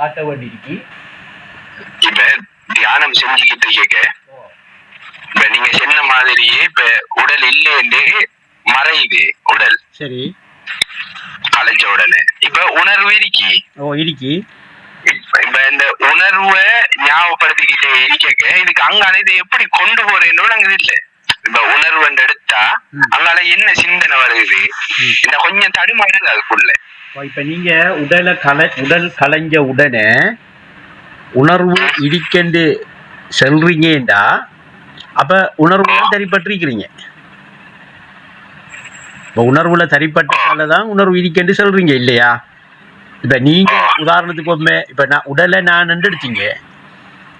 காட்ட வேண்டியிருக்கு. இப்ப தியானம் செஞ்சுக்கிட்டு இருக்க இப்ப நீங்க சொன்ன மாதிரியே இப்ப உடல் இல்லைன்னு மறையுது உடல். சரி, கலைச்ச உடனே இப்ப உணர்வு இருக்கி. இருக்கி. இப்ப இந்த உணர்வை ஞாபகப்படுத்திக்கிட்டே இருக்க இதுக்கு அங்கால இதை எப்படி கொண்டு போறேன்னு அங்க இல்ல. இப்ப உணர்வு எடுத்தா அங்கால என்ன சிந்தனை வருது, இந்த கொஞ்சம் தடுமாறுது அதுக்குள்ள. இப்ப நீங்க உடல் கலைஞ்ச உடனே உணர்வு இடிக்கண்டு செல்றீங்கடா, அப்ப உணர்வுல தரிப்பட்டிருக்கிறீங்க. இப்ப உணர்வுல தரிப்பட்டதாலதான் உணர்வு இடிக்கண்டு செல்றீங்க இல்லையா? இப்ப நீங்க உதாரணத்துக்கு இப்ப நான் உடலை நான் எடுத்தீங்க.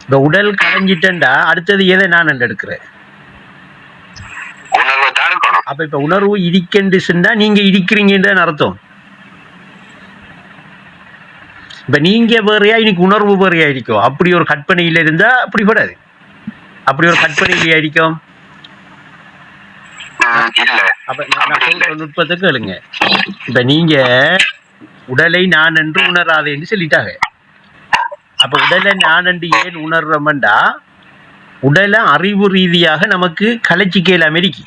இப்ப உடல் கலைஞ்சிட்டா அடுத்தது எதை நான் எடுக்கிறேன்? அப்ப இப்ப உணர்வு இடிக்கண்டு சென்றா நீங்க இடிக்கிறீங்கன்னு அர்த்தம். இப்ப நீங்க வேறையா இன்னைக்கு உணர்வு வேறையா இருக்கும். அப்படி ஒரு கற்பனையில இருந்தா அப்படி படாது. அப்படி ஒரு கற்பனையில இருக்கும். அப்ப நான் சொல்ற நுட்பத்தை கேளுங்க. இப்ப நீங்க உடலை நான் என்று உணராதேன்னு சொல்லிட்டாங்க. அப்ப உடலை நான் என்று ஏன் உணர்றோம்டா, உடலை அறிவு ரீதியாக நமக்கு கலைச்சிக்கலாம் இருக்கு.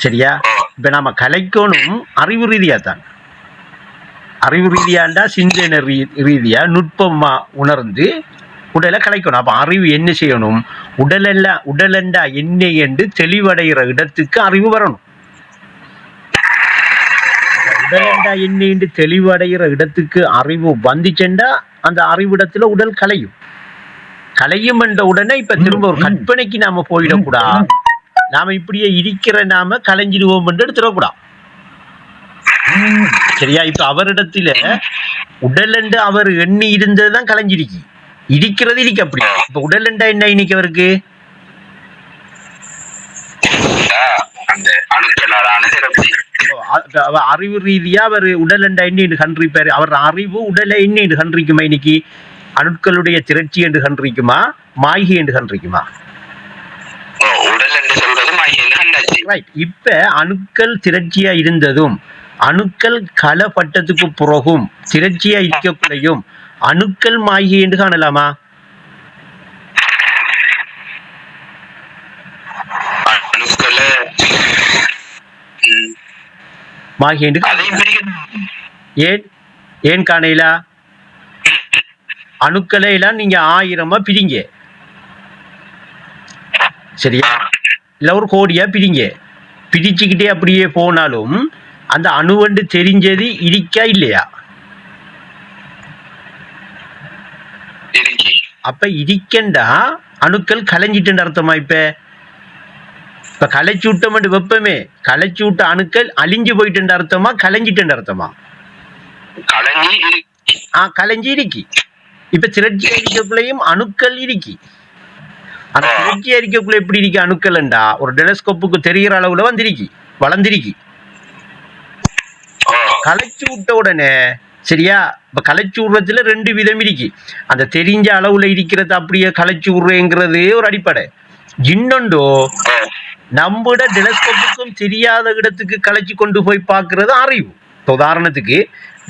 சரியா? இப்ப நாம கலைக்கணும் அறிவு ரீதியா தான். அறிவு ரீதியாண்டா சிந்தனை ரீதியா நுட்பமா உணர்ந்து உடலை கலைக்கணும். அப்ப அறிவு என்ன செய்யணும்? உடலண்டா என்ன என்று தெளிவடைகிற இடத்துக்கு அறிவு வரணும். உடலண்டா என்ன என்று தெளிவடைகிற இடத்துக்கு அறிவு வந்துச்சென்றா அந்த அறிவிடத்துல உடல் கலையும் என்ற உடனே இப்ப திரும்ப ஒரு கற்பனைக்கு நாம போயிடக்கூடாது. நாம இப்படியே இருக்கிற நாம கலைஞ்சிடுவோம் என்று எடுத்துடக்கூடாது. சரியா? இப்ப அவரிடத்துல உடலண்டு அவர் எண்ணி இருந்ததுதான் கலைஞ்சிருக்கு. இருக்கிறது இருக்கு. அப்படி இப்ப உடலண்டா என்ன இன்னைக்கு அவருக்கு அறிவு ரீதியா அவர் உடலண்டா என்ன கண்டிருப்பாரு. அவர் அறிவு உடலை என்ன கண்டிருக்குமா? இன்னைக்கு அணுக்களுடைய திரட்சி என்று கண்டிருக்குமா, மாய்கை என்று கண்டிருக்குமா? இப்ப அணுக்கள் திரட்சியா இருந்ததும் அணுக்கள் களப்பட்டதுக்கு பிறகும் திரட்சியா இருக்கக்கூடையும் அணுக்கள் மாய்கை என்று காணலாமா? மாய்கை என்று ஏன் காணலா? அணுக்களை எல்லாம் நீங்க 1000 பிரிங்க. சரியா? இல்ல ஒரு கோடியா பிரிங்க. பிரிச்சுக்கிட்டே அப்படியே போனாலும் அந்த அணுவண்டு தெரிஞ்சது இருக்கா இல்லையா? அப்ப இருக்கண்டா அணுக்கள் கலைஞ்சிட்டு அர்த்தமா? இப்ப கலைச்சூட்டம் வெப்பமே கலைச்சூட்ட அணுக்கள் அழிஞ்சு போயிட்டு அர்த்தமா, கலைஞ்சிட்டு அர்த்தமா? கலைஞ்சி இருக்கி. இப்ப திரட்சி அறிக்கைக்குள்ளையும் அணுக்கள் இருக்கி. ஆனா திரட்சி அறிக்கைக்குள்ள எப்படி இருக்கு அணுக்கள்ண்டா ஒரு டெலஸ்கோப்புக்கு தெரிகிற அளவுல வளர்ந்திருக்கி. கலைச்சு விட்ட உடனே சரியா? இப்ப கலைச்சு விடுறதுல 2 விதம் இருக்கு. அந்த தெரிஞ்ச அளவுல இருக்கிறது அப்படியே கலைச்சு விடுறேங்கிறது ஒரு அடிப்படை. இன்னொண்டோ நம்மட டெலஸ்கோப்புக்கும் தெரியாத இடத்துக்கு கலைச்சு கொண்டு போய் பார்க்கறது அறிவு. உதாரணத்துக்கு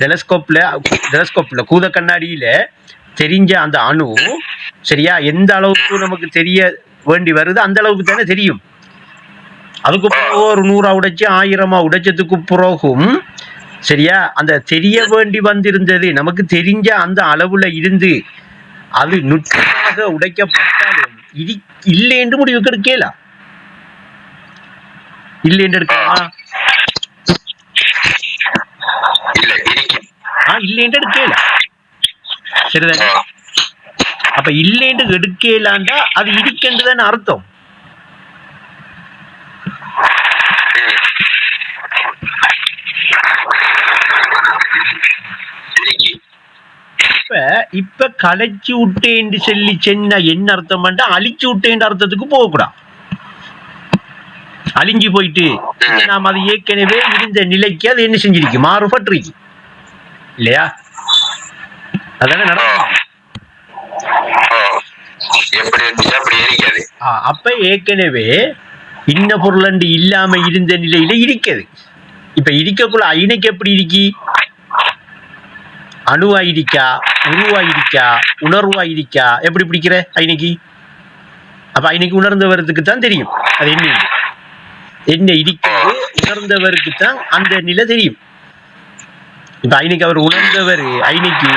டெலஸ்கோப்ல கூத கண்ணாடியில தெரிஞ்ச அந்த அணு சரியா எந்த அளவுக்கு நமக்கு தெரிய வேண்டி வருது அந்த அளவுக்கு தானே தெரியும். அதுக்கு பிறகு ஒரு 100 உடைச்சு 1000 உடைச்சதுக்கு பிறகும் சரியா அந்த தெரிய வேண்டி வந்திருந்தது நமக்கு தெரிஞ்ச அந்த அளவுல இருந்து அது நுட்பமாக உடைக்கப்பட்டாலும் இல்லை என்று முடிவுக்கு எடுக்கலாம். இல்லை என்று எடுக்கலாமா? இல்லை என்று எடுக்கலாம். சரிதானே? அப்ப இல்லை என்று எடுக்கலாண்டா அது இருக்கின்றதுன்னு அர்த்தம். இப்ப கலைச்சு விட்டேன் சொல்லி சென்ன என்ன அர்த்தம் பண்ணா அழிச்சு விட்டேன் அர்த்தத்துக்கு போகக்கூடாது. அழிஞ்சு போயிட்டு நாம் அது ஏற்கனவே இருந்த நிலைக்கு அது என்ன செஞ்சிருக்கு மாறுபட்டிருக்கு இல்லையா? அதான நடக்கும். அப்ப ஏற்கனவே இன்ன பொருள் இல்லாம இருந்த நிலையில இருக்குது. இப்ப இருக்கக்குள்ள ஐனைக்கு எப்படி இருக்கி அணுவாயிருக்கா, உருவாயிருக்கா, உணர்வாயிருக்கா, எப்படி பிடிக்கிற ஐநைக்கு? அப்ப ஐநைக்கு உணர்ந்தவருக்கு தான் தெரியும் அது என்ன என்ன இருக்கிறது. உணர்ந்தவருக்கு தான் அந்த நிலை தெரியும். இப்ப ஐநைக்கு அவர் உணர்ந்தவர் ஐநைக்கு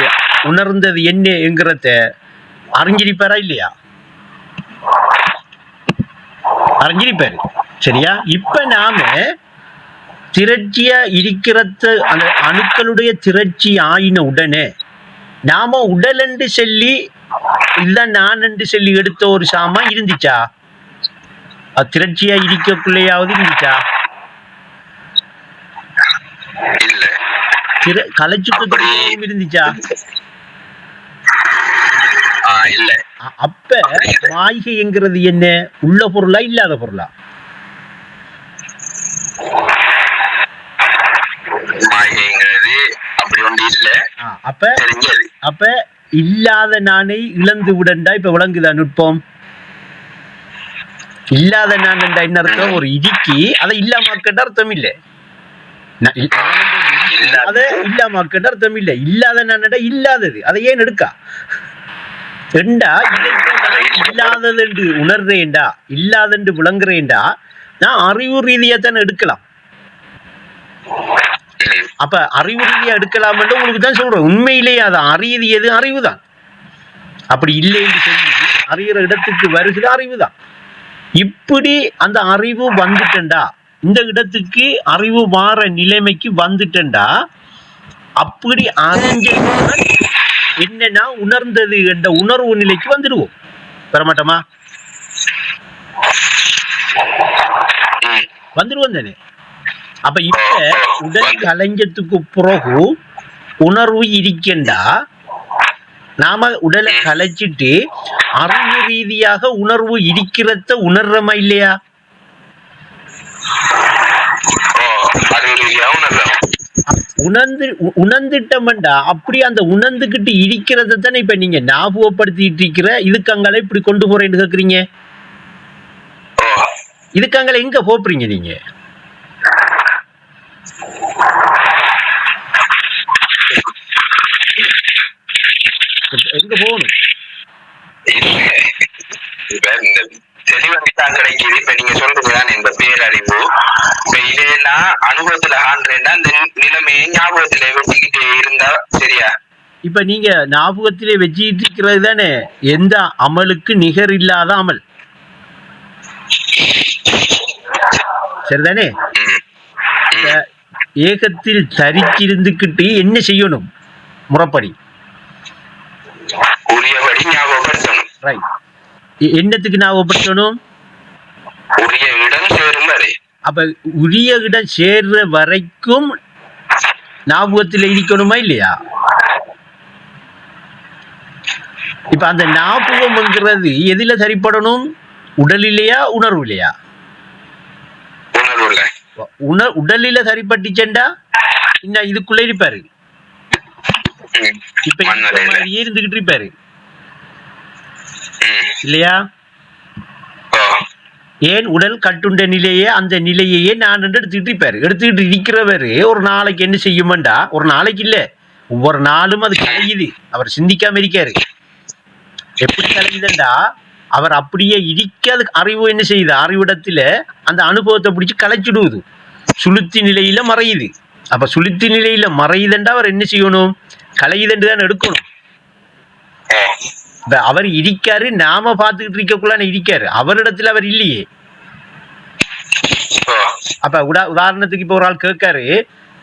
உணர்ந்தது என்னங்கிறத அறிஞ்சிருப்பாரா இல்லையா? அறிஞ்சிருப்பாரு. சரியா? இப்ப நாம திரட்சியா இருக்கிறத அந்த அணுக்களுடைய திரட்சி ஆயின உடனே நாம உடல் என்று சொல்லி இதுதான் நான் என்று சொல்லி எடுத்த ஒரு சாமா இருந்துச்சா? அது திரட்சியா இருக்கக்குள்ளையாவது இருந்துச்சா? கலைச்சுட்டு இருந்துச்சா? அப்ப மாய்கைங்கிறது என்ன? உள்ள பொருளா இல்லாத பொருளா? அப்ப இல்லாத நானை இழந்து விடண்டா இப்ப விளங்குதா நுட்பம்? இல்லாத நான் என்ன அர்த்தம்? ஒரு இடிக்கு அதை இல்லாமக்கிட்ட அர்த்தம் இல்லை. அதை இல்லாமக்கிட்ட அர்த்தம் இல்லை. இல்லாத நான் இல்லாதது அதை ஏன் எடுக்கா ரெண்டா? இல்லாதது என்று உணர்றேன்டா, இல்லாதென்று விளங்குறேன்டா, நான் அறிவு ரீதியா தான் எடுக்கலாம். அப்ப அறிவு ரீதியா எடுக்கலாம் என்று உங்களுக்கு தான் சொல்றேன். உண்மையிலேயே அது அறியது அறிவு தான். அப்படி இல்லை என்று சொல்லி அறிகிற இடத்துக்கு வருகிற அறிவு தான். இப்படி அந்த அறிவு வந்துட்டா, இந்த இடத்துக்கு அறிவு மாற நிலைமைக்கு வந்துட்டா, அப்படி அறிஞ்ச என்னன்னா உணர்ந்தது என்ற உணர்வு நிலைக்கு வந்துடுவோம். பெறமாட்டோமா? வந்துடுவோம் தானே? அப்ப இப்ப உடல் கலைஞ்சத்துக்கு பிறகு உணர்வு இருக்கண்டா, நாம உடலை கலைச்சிட்டு அறிவு ரீதியாக உணர்வு இருக்கிறத உணர்றமா இல்லையா? உணர்ந்துட்டோம்டா. அப்படி அந்த உணர்ந்துகிட்டு இருக்கிறத தானே இப்ப நீங்க ஞாபகப்படுத்திட்டு இருக்கிற. இதுக்கங்களை இப்படி கொண்டு போறேன்னு கேக்குறீங்க. இதுக்கங்களை எங்க போறீங்க நீங்க? எங்க போகணும்? கிடைக்குது. இப்ப நீங்க சொல்றதுதான் இந்த பேரறிவு. இப்ப இதெல்லாம் அனுபவத்துல ஆன்றேன்னா அந்த நிலைமையை ஞாபகத்துல வச்சுக்கிட்டு இருந்தா சரியா? இப்ப நீங்க ஞாபகத்திலே வச்சுக்கிட்டு இருக்கிறது தானே எந்த அமலுக்கு நிகர் இல்லாத அமல். சரிதானே? ஏகத்தில் தரிச்சிருந்துக்கிட்டு என்ன செய்யணும்? முறைப்படி உரியபடி ஞாபகப்படுத்தணும். ரைட். என்னத்துக்கு ஞாபகப்படுத்தணும்? உரிய இடம் சேரும் வரை. அப்ப உரிய இடம் சேர்ற வரைக்கும் ஞாபகத்தில் இருக்கணுமா இல்லையா? இப்ப அந்த ஞாபகம்ங்கிறது எதுல சரிப்படணும்? உடலிலேயா உணர்வுலையா? உடலில சரிப்பட்டுச்சேண்டா இன்னும் இதுக்குள்ள இருப்பாரு. இப்ப இருந்துகிட்டு இருப்பாரு இல்லையா? ஏன் உடல் கட்டுண்ட நிலையே அந்த நிலையே நான் எடுத்துக்கிட்டு இருப்பாரு. எடுத்துக்கிட்டு இருக்கிறவரு ஒரு நாளைக்கு என்ன செய்யுமாண்டா, ஒரு நாளைக்கு இல்ல ஒவ்வொரு நாளும் அது கலையுது. அவர் சிந்திக்காம இருக்காரு. எப்படி கலையுதுண்டா, அவர் அப்படியே இருக்காது. அறிவு என்ன செய்யுது? அறிவிடத்துல அந்த அனுபவத்தை பிடிச்சி கலைச்சிடுவது. சுளுத்தி நிலையில மறையுது. அப்ப சுளுத்தி நிலையில மறையுதுண்டா அவர் என்ன செய்யணும்? கலையுதுன்னு தான் எடுக்கணும். அவர் இருக்காரு, நாம பார்த்துக்கிட்டு இருக்கக்குள்ள இருக்காரு. அவரிடத்துல அவர் இல்லையே. அப்ப உதாரணத்துக்கு இப்ப ஒரு ஆள் கேட்காரு,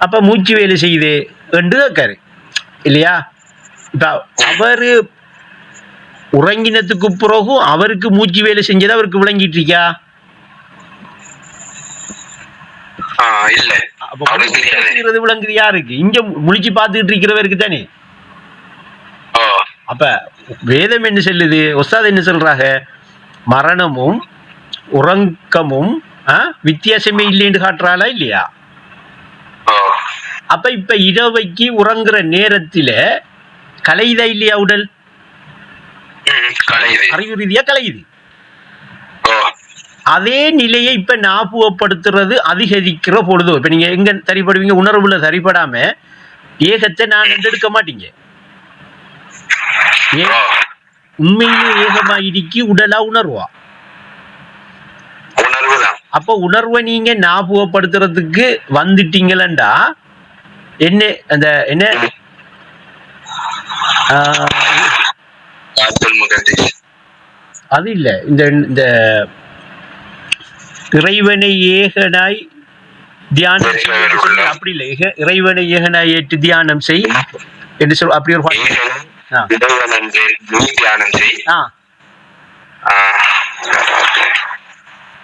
அப்ப மூச்சு வேலை செய்யுது என்று கேட்காரு இல்லையா? இப்ப அவரு உறங்கினத்துக்கு பிறகு அவருக்கு மூச்சு வேலை செஞ்சது அவருக்கு விளங்கிட்டு இருக்கா? இல்ல. விளங்குது யாருக்கு? இங்க முழிச்சு பார்த்துக்கிட்டு இருக்கிறவருக்கு தானே. அப்ப வேதம் என்ன சொல்லுது? உஸ்தாத் என்ன சொல்றாங்க? மரணமும் உறக்கமும் வித்தியாசமே இல்லைன்னு காட்டுறாளா இல்லையா? அப்ப இப்ப இரவைக்கு உறங்குற நேரத்தில கலையுதா இல்லையா உடல்? அறிவு ரீதியா கலையுது. அதே நிலையை இப்ப ஞாபகப்படுத்துறது அதிகரிக்கிற பொழுது இப்ப நீங்க எங்க சரிப்படுவீங்க? உணர்வுல சரிப்படாம ஏகத்தை நான் எடுக்க மாட்டீங்க. உண்மையிலே ஏகமா இடிக்கி உடலா உணர்வா. அப்ப உணர்வை நீங்க ஞாபகப்படுத்துறதுக்கு வந்துட்டீங்களா என்ன அந்த என்ன அது இல்ல இந்த இந்த இறைவனை ஏகனாய் தியானம் அப்படி இல்லை, இறைவனை ஏகனாய் ஏற்று தியானம் செய் என்று சொல் அப்படி ஒரு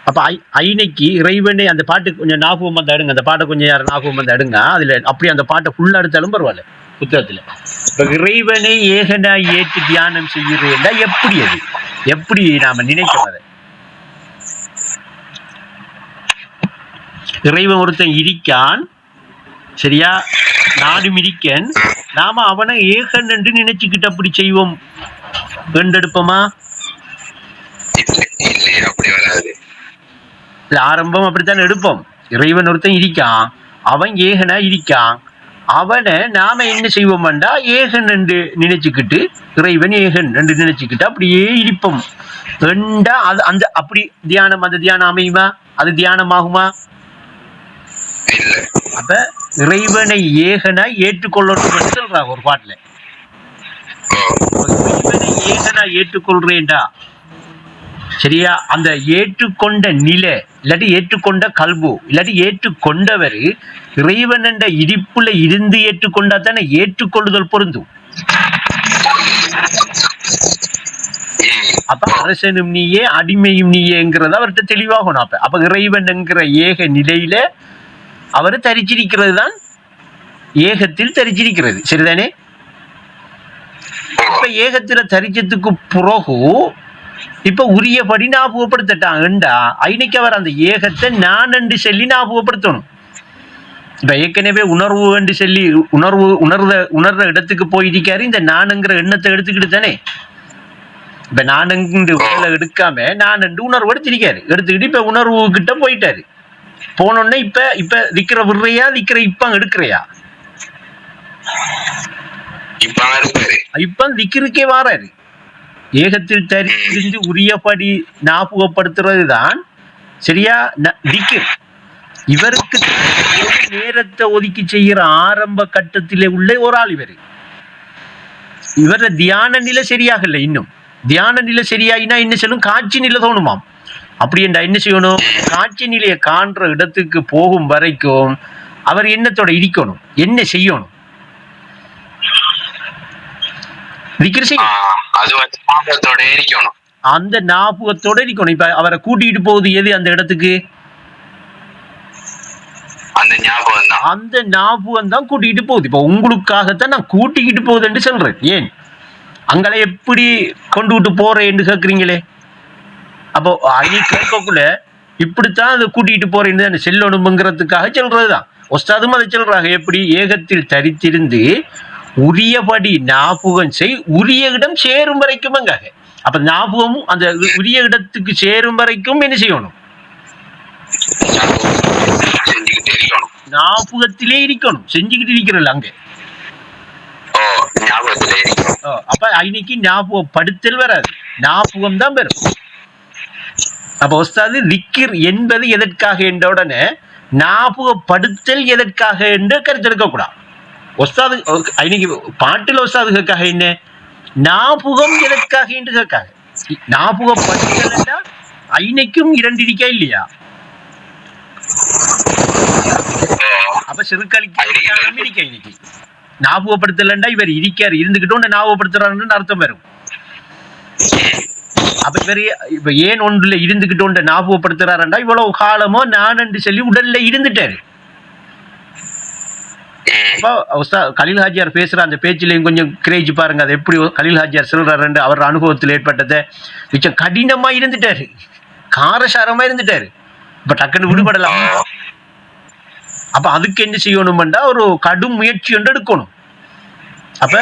அப்ப ஐனைக்கு இறைவனை அந்த பாட்டு கொஞ்சம் ஞாபகம் வந்து அடுங்க, அந்த பாட்டை கொஞ்சம் யாரும் ஞாபகம் வந்து அடுங்க. அதுல அப்படி அந்த பாட்டை ஃபுல்லா எடுத்தாலும் பரவாயில்ல புத்தகத்துல. இப்ப இறைவனை ஏகனாய் ஏற்று தியானம் செய்கிறேன்டா எப்படி அது எப்படி நாம நினைக்கிறோம் அதை? இறைவன் ஒருத்தன் இருக்கான் சரியா, நானும் இருக்கேன், நாம அவனை ஏகன் என்று நினைச்சுக்கிட்டு அப்படி செய்வோம் வெண்டெடுப்போமா? ஆரம்பம் அப்படித்தான் எடுப்போம். இறைவன் ஒருத்தன் இருக்கான், அவன் ஏகனா இருக்கான், அவனை நாம என்ன செய்வோம்டா ஏகன் என்று நினைச்சுக்கிட்டு இறைவன் ஏகன் என்று நினைச்சுக்கிட்டு அப்படியே இருப்போம் ரெண்டா. அது அந்த அப்படி தியானம், அந்த தியானம் அமையுமா? அது தியானமாகுமா? அப்ப இறைவனை ஏகனாய் ஏற்றுக்கொள்ளணும் சொல்றாங்க ஒரு பாட்டுல. இறைவனை ஏகனாய் ஏற்றுக்கொள்றேன்டா சரியா, அந்த ஏற்றுக்கொண்ட நிலை இல்லாட்டி ஏற்றுக்கொண்ட கல்பு இல்லாட்டி ஏற்றுக்கொண்டவர் இறைவன் என்ற இடிப்புல இருந்து ஏற்றுக்கொண்டா தானே ஏற்றுக்கொள்ளுதல் பொருந்தும். அப்ப அரசனும் நீயே அடிமையும் நீயேங்கிறத அவர்கிட்ட தெளிவாகணும். அப்ப இறைவன் என்கிற ஏக நிலையில அவர் தரிச்சிருக்கிறது தான் ஏகத்தில் தரிச்சிருக்கிறது சரிதானே. இப்ப ஏகத்துல தரிச்சதுக்கு பிறகு இப்ப உரியபடி ஞாபகப்படுத்தட்டாங்கண்டா ஐனைக்கு அவர் அந்த ஏகத்தை நான் என்று சொல்லி ஞாபகப்படுத்தணும். இப்ப ஏற்கனவே உணர்வு என்று சொல்லி உணர்ற இடத்துக்கு போயிருக்காரு, இந்த நானுங்கிற எண்ணத்தை எடுத்துக்கிட்டு தானே. இப்ப நானுங்கிற உணர்வை எடுக்காம நான் என்று உணர்வு எடுத்திருக்காரு, எடுத்துக்கிட்டு இப்ப உணர்வு கிட்ட போயிட்டாரு. போனோடனே இப்ப இப்ப விக்கிற விடுறையா விக்கிற இப்ப எடுக்கிறையா? இப்ப விக்கிருக்கே வாராரு. ஏகத்தில் தெரிந்து உரியபடி ஞாபகப்படுத்துறது தான் சரியா விக்கிர். இவருக்கு நேரத்தை ஒதுக்கி செய்கிற ஆரம்ப கட்டத்திலே உள்ள ஒரு ஆள் இவர். இவர தியான நிலை சரியாகல. இன்னும் தியான நிலை சரியாயினா என்ன சொல்லும், காட்சி நிலை தோணுமாம். அப்படி என்றா என்ன செய்யணும், காட்சி நிலையை காண்ற இடத்துக்கு போகும் வரைக்கும் அவர் எண்ணத்தோட இருக்கணும், என்ன செய்யணும், அந்த ஞாபகத்தோட இருக்கணும். இப்ப அவரை கூட்டிட்டு போகுது எது அந்த இடத்துக்கு, அந்த ஞாபகம் தான் கூட்டிகிட்டு போகுது. இப்ப உங்களுக்காகத்தான் நான் கூட்டிக்கிட்டு போகுதுன்னு சொல்றேன். ஏன் அங்களை எப்படி கொண்டு விட்டு போறேன் என்று கேட்குறீங்களே. அப்போ அணி கேட்கக்குள்ள இப்படித்தான் அதை கூட்டிகிட்டு போறேன்னு செல்லணுங்கிறதுக்காக சொல்றதுதான். ஒஸ்தாதும் அதை சொல்றாங்க. எப்படி ஏகத்தில் தரித்திருந்து உரியபடி ஞாபகம் செய், உரிய இடம் சேரும் வரைக்கும் அங்காக. அப்ப ஞாபகமும் அந்த உரிய இடத்துக்கு சேரும் வரைக்கும் என்ன செய்யணும், ஞாபகத்திலே இருக்கணும், செஞ்சுக்கிட்டு இருக்கிறல்ல அங்க. அப்ப இன்னைக்கு ஞாபகப்படுத்தல் வராது, ஞாபகம் தான் பெறும். அப்ப ஒஸ்தாது திக்கிர் என்பது எதற்காக என்ற உடனே ஞாபகப்படுத்தல் எதற்காக என்று கருத்தெடுக்க கூடாது. ஒஸ்தாது இன்னைக்கு பாட்டில் ஒஸ்தாதுக்காக என்ன, ஞாபகம் எதற்காக என்று கேட்காங்க. ஞாபகப்படுத்தல் ஐனைக்கும் இரண்டு இருக்கா இல்லையா? அப்ப சிறுக்காலிக்கு இருக்கா இன்னைக்கு ஞாபகப்படுத்தலண்டா இவர் இருக்காரு, இருந்துகிட்டோன்னு ஞாபகப்படுத்துறாருன்னு அர்த்தம் வரும். அப்ப இவர் இப்ப ஏன் ஒன்றுல இருந்துகிட்டோன்ற ஞாபகப்படுத்துறாருண்டா இவ்வளவு காலமோ நான் என்று சொல்லி உடல்ல இருந்துட்டாரு. அப்ப கலீல் ஹாஜியார் பேசுற அந்த பேச்சிலையும் கொஞ்சம் கிரேஜ் பாருங்க. அது எப்படி கலீல் ஹாஜியார் சொல்றாரு, அவர் அனுபவத்தில் ஏற்பட்டதை மிச்சம் கடினமா இருந்துட்டாரு, காரசாரமா இருந்துட்டாரு. இப்ப டக்குன்னு விடுபடலாம். அப்ப அதுக்கு என்ன செய்யணும்டா ஒரு கடும் முயற்சி ஒன்று எடுக்கணும். அப்ப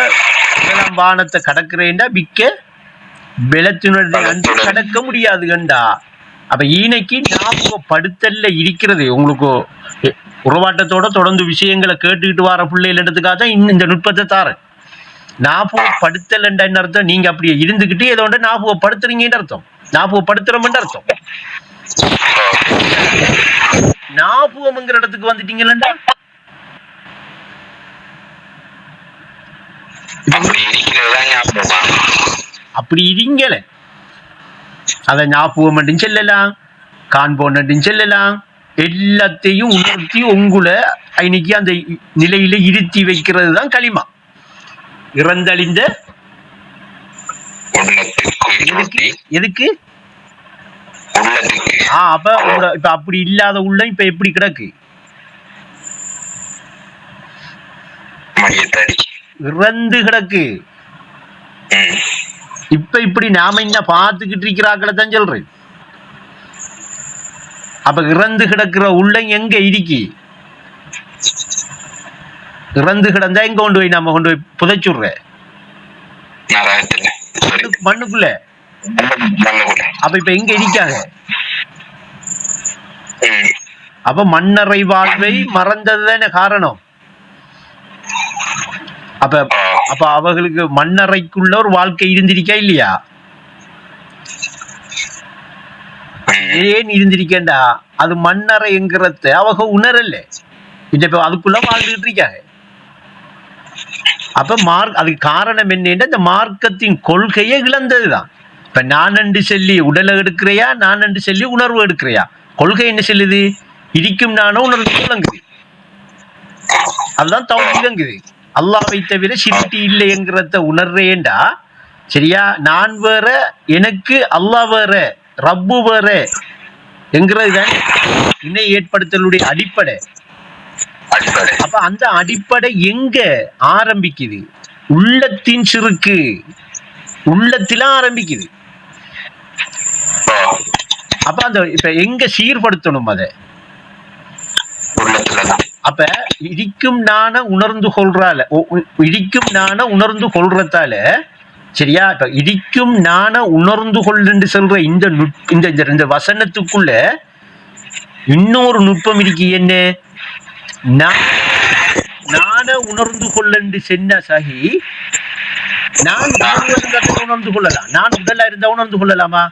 ஏழாம் வானத்தை கடக்கிறேன்டா மிக்க வெளத்தினுடைய அன்று கடக்க முடியாது கண்டா. அப்ப ஈனைக்கு ஞாபகப்படுத்தல்ல இருக்கிறது. உங்களுக்கு உறவாட்டத்தோட தொடர்ந்து விஷயங்களை கேட்டுக்கிட்டு வர பிள்ளைகள் இடத்துக்காக தான் இன்னும் இந்த நுட்பத்தை தாரேன். ஞாபகப்படுத்தலன்ற அர்த்தம் நீங்க அப்படியே இருந்துகிட்டு ஏதோ ஒன்று ஞாபகப்படுத்துறீங்கன்னு அர்த்தம். ஞாபகப்படுத்துறோம்னு அர்த்தம். ஞாபகம்ங்கிற இடத்துக்கு வந்துட்டீங்களா, அப்படி இருங்கல அத ஞாபகம் மட்டும் செல்லலாம், காண்போன் செல்லலாம், எல்லாத்தையும் உணர்த்தி உங்களை இன்னைக்கு அந்த நிலையில இருத்தி வைக்கிறது தான் களிமா. இறந்தழிந்த எதுக்கு அப்ப இப்ப அப்படி இல்லாத உள்ள இப்ப எப்படி கிடக்கு, இறந்து கிடக்கு. இப்ப இப்படி நாம என்ன பார்த்துக்கிட்டு இருக்கிறாக்களை தான் சொல்றேன். அப்ப இறந்து கிடக்குற உள்ள எங்க இருக்கு, இறந்து கிடந்தா எங்க கொண்டு போய் நம்ம கொண்டு போய் புதைச்சுடுற மண்ணுக்குள்ள. அப்ப இப்ப எங்க இருக்காங்க, அப்ப மண்ணறை வாழ்வை மறந்ததுதான காரணம். அப்ப அப்ப அவர்களுக்கு மண்ணறைக்குள்ள ஒரு வாழ்க்கை இருந்திருக்கா இல்லையா, ஏன் இருந்திருக்கேன்டா, அது மண்ணறைங்கிறத அவங்க உணரல, இப்ப அதுக்குள்ள வாழ்ந்துட்டு இருக்காங்க. அப்ப அதுக்கு காரணம் என்னன்னா இந்த மார்க்கத்தின் கொள்கையை இழந்ததுதான். இப்ப நான் என்று சொல்லி உடலை எடுக்கிறையா, நான் என்று சொல்லி உணர்வு எடுக்கிறையா, கொள்கை என்ன சொல்லுது, இருக்கும் நானோ உணர்வு விளங்குது. அதுதான் தௌஹீதுங்குது. அல்லாஹ்வை தவிர சிருஷ்டி இல்லைங்கிறத உணர்றேன்டா, சரியா, நான் வேற எனக்கு அல்லாஹ் வேற ரப்பு வேற என்கிறதுதான் இணை ஏற்படுத்தலுடைய அடிப்படை. அப்ப அந்த அடிப்படை எங்க ஆரம்பிக்குது, உள்ளத்தின் சிறுக்கு, உள்ளத்தில ஆரம்பிக்குது. அப்ப அந்த இப்ப எங்க சீர்படுத்தணும் அத, அப்ப இடிக்கும் நான உணர்ந்து கொள்றால, இடிக்கும் நான உணர்ந்து கொள்றதால, சரியா, இப்ப இடிக்கும் நான உணர்ந்து கொள்ளுன்னு சொல்ற இந்த வசனத்துக்குள்ள இன்னொரு நுட்பம் இருக்கு. என்ன, நான உணர்ந்து கொள்ளு சென்ன சகி, நான் உணர்ந்து கொள்ளலாம், நான் உடலா இருந்தா உணர்ந்து கொள்ளலாமா?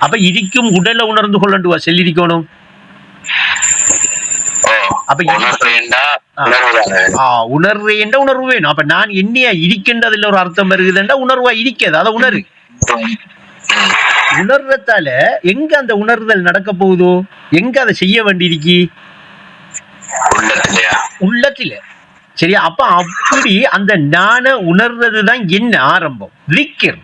அப்ப இருக்கும் உடலை உணர்ந்து கொள்ளண்டுவா செல்லிருக்கணும். அப்ப உணர்வேண்டா உணர்வு வேணும். அப்ப நான் என்னையா இருக்கின்றதுல ஒரு அர்த்தம் வருகுதுண்டா உணர்வா இருக்காது, அதை உணரு. உணர்றதால எங்க அந்த உணர்தல் நடக்க போகுதோ, எங்க அதை செய்ய வேண்டியிருக்கு, உள்ளத்தில. சரியா, அப்ப அப்படி அந்த நான உணர்றதுதான் என்ன ஆரம்பம், திக்ர்.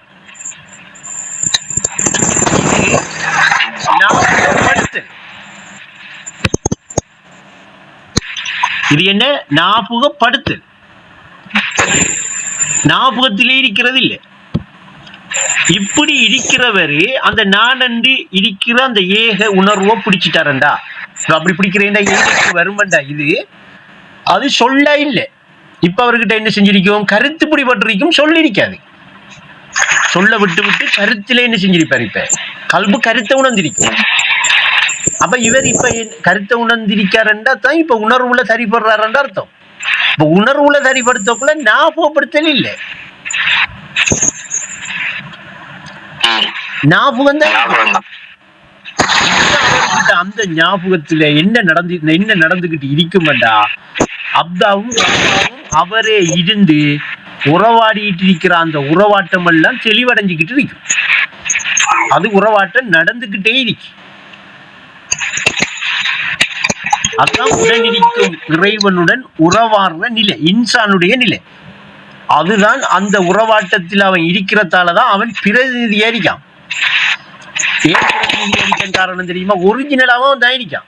இது என்ன, ஞாபகப்படுத்தல். ஞாபகத்திலே இருக்கிறது இல்லை. இப்படி இருக்கிறவரு அந்த நானண்டு இருக்கிற அந்த ஏக உணர்வோ பிடிச்சிட்டாரண்டா, அப்படி பிடிக்கிறேன்டா ஏக வருமண்டா, இது அது சொல்ல இல்லை. இப்ப அவர்கிட்ட என்ன செஞ்சிருக்கோம், கருத்து பிடிபட்டிருக்கும், சொல்லிருக்காது. சொல்ல விட்டு விட்டு கருத்திலே என்ன செஞ்சிருப்பாரு, இப்ப கல்பு கருத்தை உணர்ந்திருக்கும். அப்ப இவர் இப்ப கருத்தை உணர்ந்திருக்காருண்டா தான் இப்ப உணர்வுல சரிபடுறாருன்ற அர்த்தம். இப்ப உணர்வுல சரிபடுத்தக்குள்ள ஞாபகப்படுத்தல் இல்லை, ஞாபகம் தான். அந்த ஞாபகத்துல என்ன நடந்துகிட்டு இருக்கும்டா, அப்தாவும் அவரே இருந்து உறவாடிட்டு இருக்கிற அந்த உறவாட்டம் எல்லாம் தெளிவடைஞ்சுக்கிட்டு இருக்கும். அது உறவாட்டம் நடந்துகிட்டே இருக்கு. அதுதான் உடனிருக்கும் இறைவனுடன் உறவாடுற நிலை, இன்சானுடைய நிலை. அதுதான் அந்த உறவாட்டத்தில் அவன் இருக்கிறதாலதான் அவன் பிரதிநிதியா இருக்கான். ஏன் பிரதிநிதியா இருக்க காரணம் தெரியுமா, ஒரிஜினலாவும் தான் இருக்கான்.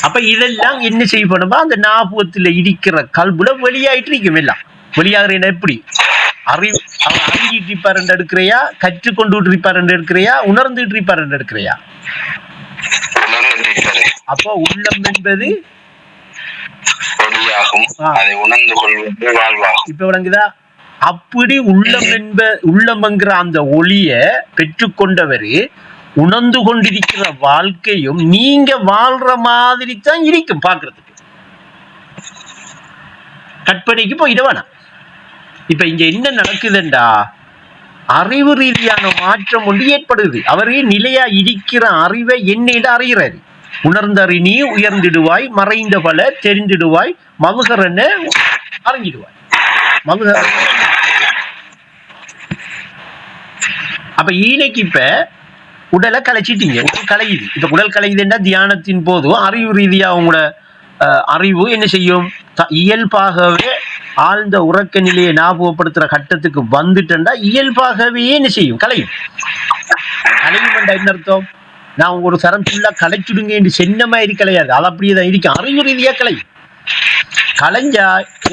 அப்ப இதெல்லாம் என்ன செய்யப்படுமா, அந்த ஞாபகத்துல இருக்கிற கல்புல வெளியாயிட்டு இருக்கும். எல்லாம் வெளியாகிற எப்படி அறிவு, அவன் அறிஞ்சிட்டு இருப்பார் என்று எடுக்கிறையா, கற்றுக்கொண்டு இருப்பார் என்று எடுக்கிறையா, உணர்ந்துட்டு இருப்பார் என்று எடுக்கிறையா? அப்போ உள்ளம் என்பது இப்ப விளங்குதா? அப்படி உள்ளம் என்கிற அந்த ஒளிய பெற்றுக்கொண்டவரு உணர்ந்து கொண்டிருக்கிற வாழ்க்கையும் நீங்க வாழ்ற மாதிரி தான் இருக்கும் பார்க்கறதுக்கு. கற்பனைக்கு போயிட வேணாம். இப்ப இங்க என்ன நடக்குதுண்டா, அறிவு ரீதியான மாற்றம் ஒன்று ஏற்படுது. அவரே நிலையா இருக்கிற அறிவை என்னிட அறிகிறாரு. உணர்ந்தறி நீ உயர்ந்திடுவாய், மறைந்த பல தெரிந்திடுவாய், மவுகரன அறிஞ்சிடுவாய். மவுகர அப்ப ஈனைக்கு இப்ப உடலை கலைச்சிட்டீங்க, உடல் கலையுது. இப்ப உடல் கலையுதுன்னா தியானத்தின் போதும் அறிவு ரீதியா உங்களோட அறிவு என்ன செய்யும், இயல்பாகவே ஆழ்ந்த உறக்க நிலையை ஞாபகப்படுத்துற கட்டத்துக்கு வந்துட்டா இயல்பாகவே என்ன செய்யும், கலையும். கலையும் என்ன அர்த்தம், நான் ஒரு சரம் ஃபுல்லா கலைச்சுடுங்க என்று சென்ன மாதிரி கலையாது, அது அப்படியே தான் இருக்கும். அறிவு ரீதியா கலையும். கலைஞ்சா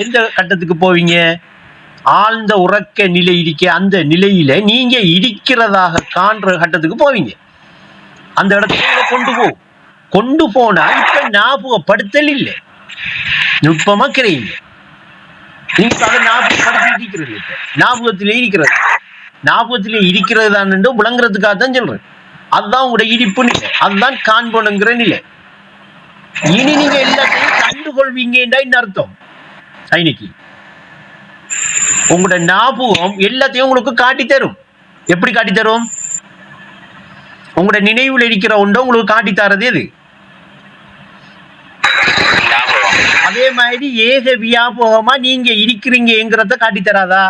எந்த கட்டத்துக்கு போவீங்க, ஆழ்ந்த உறக்க நிலை இருக்க அந்த நிலையில நீங்க இருக்கிறதாக காண்ற கட்டத்துக்கு போவீங்க. அந்த இடத்துல கொண்டு போனா இப்ப ஞாபகப்படுத்தல் இல்லை, நுட்பமா கிடையாது. நீங்க அதை ஞாபகப்படுத்தி இருக்கிறது, ஞாபகத்திலே இருக்கிறது. ஞாபகத்திலே இருக்கிறது தான் விளங்குறதுக்காக தான் சொல்றேன். அதுதான் உங்களோட இடிப்பு நிலை, அதுதான் காண்போனுங்கிற நிலை. இனி நீங்க எல்லாத்தையும் கண்டுகொள்வீங்கடா என்ன அர்த்தம், இன்னைக்கு உங்களோட ஞாபகம் எல்லாத்தையும் உங்களுக்கு காட்டி தரும். எப்படி காட்டி தரும், உங்களோட நினைவில் இருக்கிற ஒன்றை உங்களுக்கு காட்டி தரது எது, அதே மாதிரி ஏக வியாபகமா நீங்க இருக்கிறீங்கிறத காட்டி தராதா.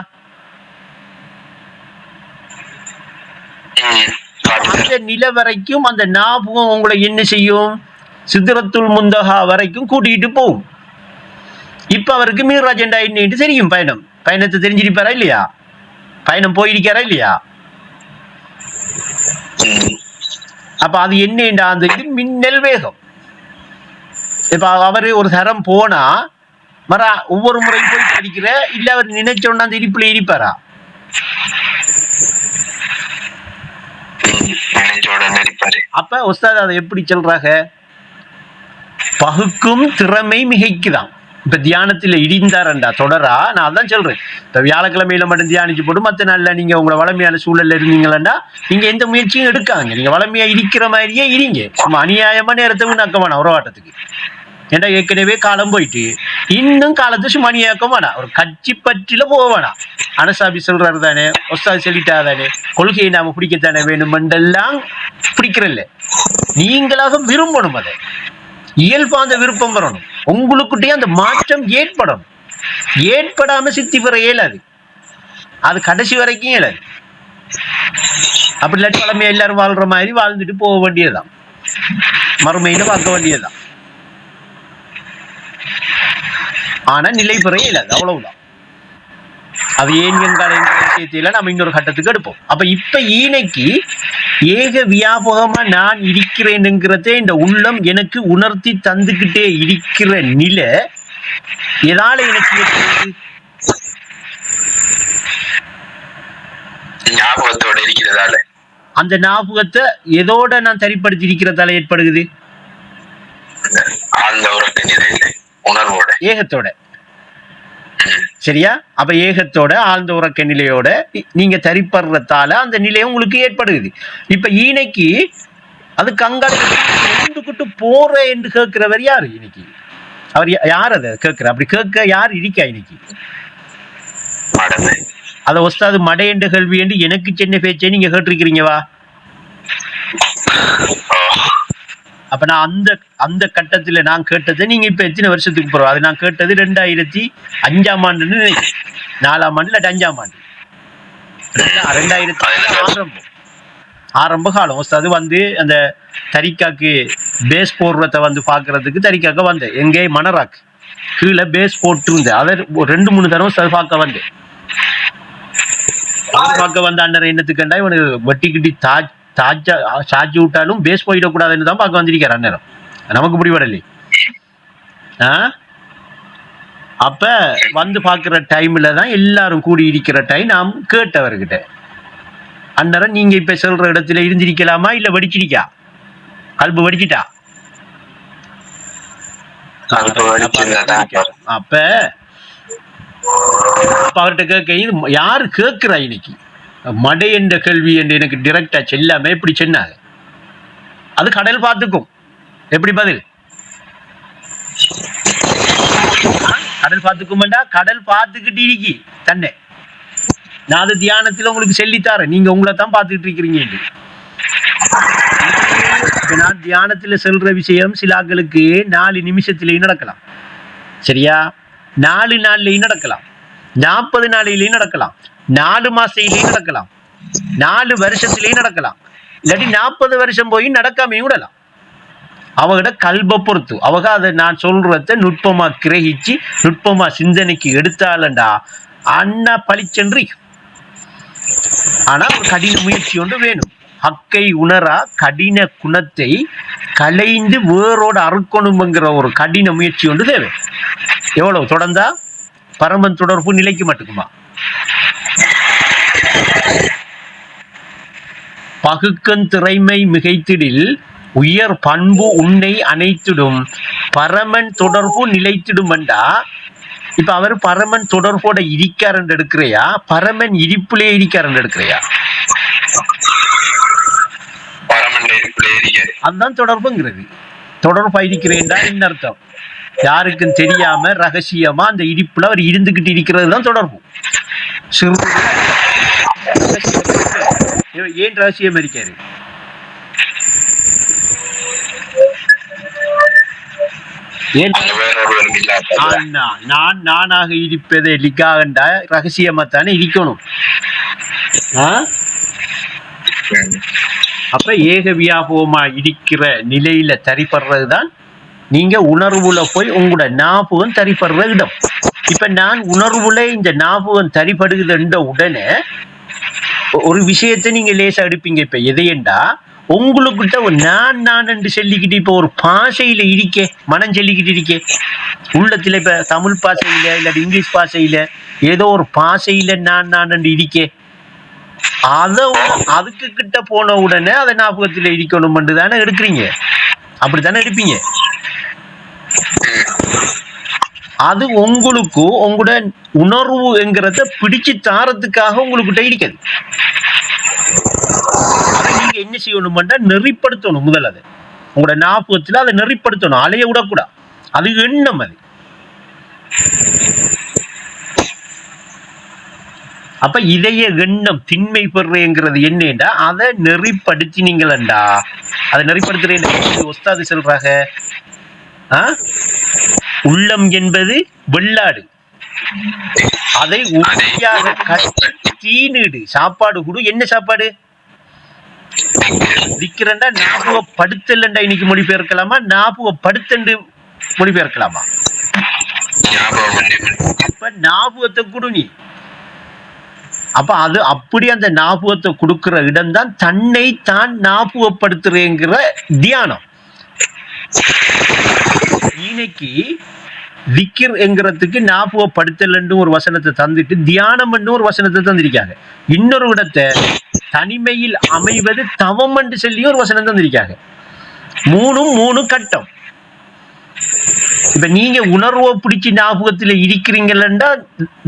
அந்த நிலை வரைக்கும் அந்த ஞாபகம் உங்களை என்ன செய்யும், சித்திரத்துல் முந்தகா வரைக்கும் கூட்டிகிட்டு போகும். இப்ப அவருக்கு மீராஜ் என்றா என்னன்னு தெரியும், பயணத்தை தெரிஞ்சிருப்பாரா இல்லையா, பயணம் போயிருக்காரா இல்லையா. அப்ப அது என்னண்டா, அந்த இது மின்னல் வேகம். இப்ப அவரு ஒரு தரம் போனா ஒவ்வொரு முறையும் போய் படிக்கிற இல்ல, அவர் நினைச்சோன்னா அந்த இடிப்புல இருப்பாரா. அப்ப உஸ்தாத் அதை எப்படி சொல்றாங்க, பகுக்கும் திறமை மிகைக்குதான். இப்ப தியானத்துல இடிந்தாரண்டா தொடரா, நான் அதான் சொல்றேன். இப்ப வியாழக்கிழமையில மட்டும் தியானிச்சு போட்டு மற்ற நாள்ல நீங்க உங்களை வளமையான சூழல்ல இருந்தீங்களா நீங்க எந்த முயற்சியும் எடுக்காங்க. நீங்க வளமையா இருக்கிற மாதிரியே இருங்க. அநியாயமா நேரத்தை வீணாக்க வேணாம் உறவாட்டத்துக்கு. ஏன்னா ஏற்கனவே காலம் போயிட்டு இன்னும் காலத்தை சும்மா அநியாக்க வேணாம். ஒரு கட்சி பற்றில போக வேணாம். அனசாபி சொல்றாரு தானே, ஒஸ்தாது சொல்லிட்டா தானே, கொள்கையை நாம பிடிக்கத்தானே வேணும் என்றெல்லாம் பிடிக்கிறல்ல. நீங்களாக விரும்பணும், அதை இயல்பா அந்த விருப்பம் வரணும். உங்களுக்கிட்டே அந்த மாற்றம் ஏற்படணும். ஏற்படாம சித்தி பெற இயலாது, அது கடைசி வரைக்கும் இயலாது. அப்படி இல்லாட்டி வளமையா எல்லாரும் வாழ்ற மாதிரி வாழ்ந்துட்டு போக வேண்டியதுதான், மறுமையில பார்க்க வேண்டியதுதான். ஆனா நிலை பெற இயலாது, அவ்வளவுதான். அது ஏன் என்கிற விஷயத்தில நம்ம இன்னொரு கட்டத்துக்கு எடுப்போம். அப்ப இப்ப ஈனைக்கு ஏக வியாபகமா நான் இருக்கிறேன்ங்கிறத இந்த உள்ளம் எனக்கு உணர்த்தி தந்துகிட்டே இருக்கிற நிலை எதால எனக்கு ஞாபகத்தோட இருக்கிறதால, அந்த ஞாபகத்தை எதோட நான் சரிப்படுத்தி இருக்கிறதால ஏற்படுகிறது, ஆழ்ந்த உறக்க நிலையில உணர்வோட, ஏகத்தோட. சரியா? அப்ப ஏகத்தோட ஆழ்ந்த உறக்க நிலையோட நீங்க சரிப்படுறதால அந்த நிலையம் உங்களுக்கு ஏற்படுது. இப்ப ஈனைக்கு அதுக்கு அங்கிட்டு போற என்று கேட்கிறவர் யாரு இன்னைக்கு? அவர் யார் அதை கேட்கிற? அப்படி கேட்க யார் இருக்கா இன்னைக்கு? அத ஒஸ்தாது மடை என்ற கேள்வி என்று எனக்கு சின்ன பேச்சை நீங்க கேட்டிருக்கிறீங்கவா? அப்ப நான் அந்த கட்டத்துல நான் கேட்டதை நீங்க இப்ப எத்தனை வருஷத்துக்கு போறோம்? அது நான் கேட்டது 2005ஆம் ஆண்டுன்னு நினைக்கிறேன், 4ஆம் ஆண்டு இல்லாட்டி 5ஆம் ஆண்டு, 2000 ஆரம்ப காலம். அது வந்து அந்த தரிக்காக்கு பேஸ் போடுறத வந்து பாக்குறதுக்கு தரிக்காக்க வந்தேன். எங்கே மணராக்கு கீழே பேஸ் போட்டு இருந்தேன். அதை 2-3 தடவை அது பார்க்க வந்தேன். பார்க்க வந்த அண்ணன் என்னத்துக்குண்டா இவனுக்கு வெட்டிக்கிட்டி சார்ஜ் விட்டாலும் பேஸ் போயிடக்கூடாதுன்னு தான் பார்க்க வந்திருக்காரு அந்நேரம். நமக்கு புரிவடலை. அப்ப வந்து பாக்குற டைம்ல தான் எல்லாரும் கூடி இருக்கிற டைம் நாம் கேட்டவர்கிட்ட, அந்நேரம் நீங்க இப்ப சொல்ற இடத்துல இருந்திருக்கலாமா இல்ல வெடிச்சிருக்கா, கல்பு வெடிச்சிட்டா? அப்ப அவர்கிட்ட கேட்க யாரு கேட்கிறா இன்னைக்கு மடை என்ற கேள்வி என்று எனக்கு டிரெக்டா செல்லாம எப்படி சொன்னாங்க. அது கடல் பார்த்துக்கும். எப்படி பதில்? கடல் பார்த்துக்கும்டா, கடல் பார்த்துக்கிட்டு இருக்கி தன்னை. நான் அது தியானத்துல உங்களுக்கு சொல்லித்தாரேன், நீங்க உங்களை தான் பார்த்துக்கிட்டு இருக்கிறீங்க. நான் தியானத்துல சொல்ற விஷயம் சில ஆட்களுக்கு 4 நிமிஷத்திலேயும் நடக்கலாம், சரியா? 4 நாள்லயும் நடக்கலாம், 40 நாளிலேயும் நடக்கலாம், 4 மாசத்திலேயும் நடக்கலாம், 4 வருஷத்திலேயும் நடக்கலாம், இல்லாட்டி 40 வருஷம் போய் நடக்காமையும் விடலாம். அவகிட்ட கல்ப பொறுத்து அவங்க அதை நான் சொல்றத நுட்பமா கிரகிச்சு நுட்பமா சிந்தனைக்கு எடுத்தாலண்டா அண்ணா பழிச்சென்றி. ஆனா ஒரு கடின முயற்சி ஒன்று வேணும். ஹக்கை உணரா கடின குணத்தை கலைந்து வேரோட அறுக்கணுங்கிற ஒரு கடின முயற்சி ஒன்று தேவை. எவ்வளவு தொடர்ந்தா பரமன் தொடர்பு நிலைக்கு மட்டுக்குமா? பகுக்கன் திறமை மிகைத்திடில் உயர் பண்பு உன்னை அணைத்திடும் பரமன் தொடர்பு நிலைத்திடும்டா. இப்ப அவர் பரமன் தொடர்போட இருக்காருன்னு எடுக்கிறையா, பரமன் இருப்பிலே இருக்காருன்னு எடுக்கிறையா? அதுதான் தொடர்புங்கிறது. தொடர்பா இருக்கிறேன்டா என்ன அர்த்தம்? யாருக்கும் தெரியாம ரகசியமா அந்த இடிப்புல அவர் இருந்துகிட்டு இருக்கிறது தான் தொடர்பு. சிறு ஏன் ரகசியம் இருக்காரு? நான் நானாக இருப்பதை லிக்காகண்டா ரகசியமா தானே இருக்கணும். அப்ப ஏக வியாபகமா இருக்கிற நிலையில தரிப்படுறதுதான் நீங்க உணர்வுல போய் உங்களோட ஞாபகம் தரிப்படுற இடம். இப்ப நான் உணர்வுல இந்த ஞாபகம் தரிப்படுகின்ற உடனே ஒரு விஷயத்தை நீங்க லேசா எடுப்பீங்க. இப்ப எதையண்டா உங்களுக்கிட்ட ஒரு நான் என்று சொல்லிக்கிட்டு இப்ப ஒரு பாஷையில இருக்கே, மனம் சொல்லிக்கிட்டு இருக்கே உள்ளத்துல. இப்ப தமிழ் பாஷையில இல்லாட்டி இங்கிலீஷ் பாஷையில ஏதோ ஒரு பாஷையில நான் என்று இருக்கே, அதுக்கு கிட்ட போன உடனே அதை ஞாபகத்துல இருக்கணும் தானே எடுக்கிறீங்க, அப்படித்தானே எடுப்பீங்க. அது உங்களுக்கு உங்களோட உணர்வு என்கிறத பிடிச்சு தாரத்துக்காக உங்களுக்கிட்ட இருக்குது. அதை நீங்க என்ன செய்யணும்னா நெறிப்படுத்தணும். முதல் அதை உங்களோட ஞாபகத்துல அதை நெறிப்படுத்தணும், அலைய விடக்கூடாது. அது எண்ணம். அது அப்ப இதய எண்ணம் திண்மை பெறுறேங்கிறது என்னண்டா அதை நெறிப்படுத்தினீங்களா. அதை நெறிப்படுத்துறேன் ஒஸ்தாது சொல்றாங்க, உள்ளம் என்பது வெள்ளாடு, அதை உறுதியாக தீனிடு சாப்பாடு கொடு. என்ன சாப்பாடு? திக்கிறண்டா ஞாபகப்படுத்தலண்டா. இன்னைக்கு மொழிபெயர்க்கலாமா? ஞாபகப்படுத்தண்டு மொழிபெயர்க்கலாமா? அப்ப ஞாபகத்தை கொடு நீ. அப்ப அது அப்படி அந்த ஞாபகத்தை கொடுக்கிற இடம் தான் தன்னை தான் ஞாபகப்படுத்துறேங்கிற தியானம். இன்னைக்கு திக்ர் என்கிறதுக்கு ஞாபகப்படுத்தலன்னு ஒரு வசனத்தை தந்துட்டு தியானம் ஒரு வசனத்தை தந்திருக்காங்க. இன்னொரு இடத்தை தனிமையில் அமைவது தவம் என்று சொல்லி ஒரு வசனம் தந்திருக்காங்க. மூணு கட்டம். இப்ப நீங்க உணர்வை பிடிச்சி ஞாபகத்துல இருக்கிறீங்களா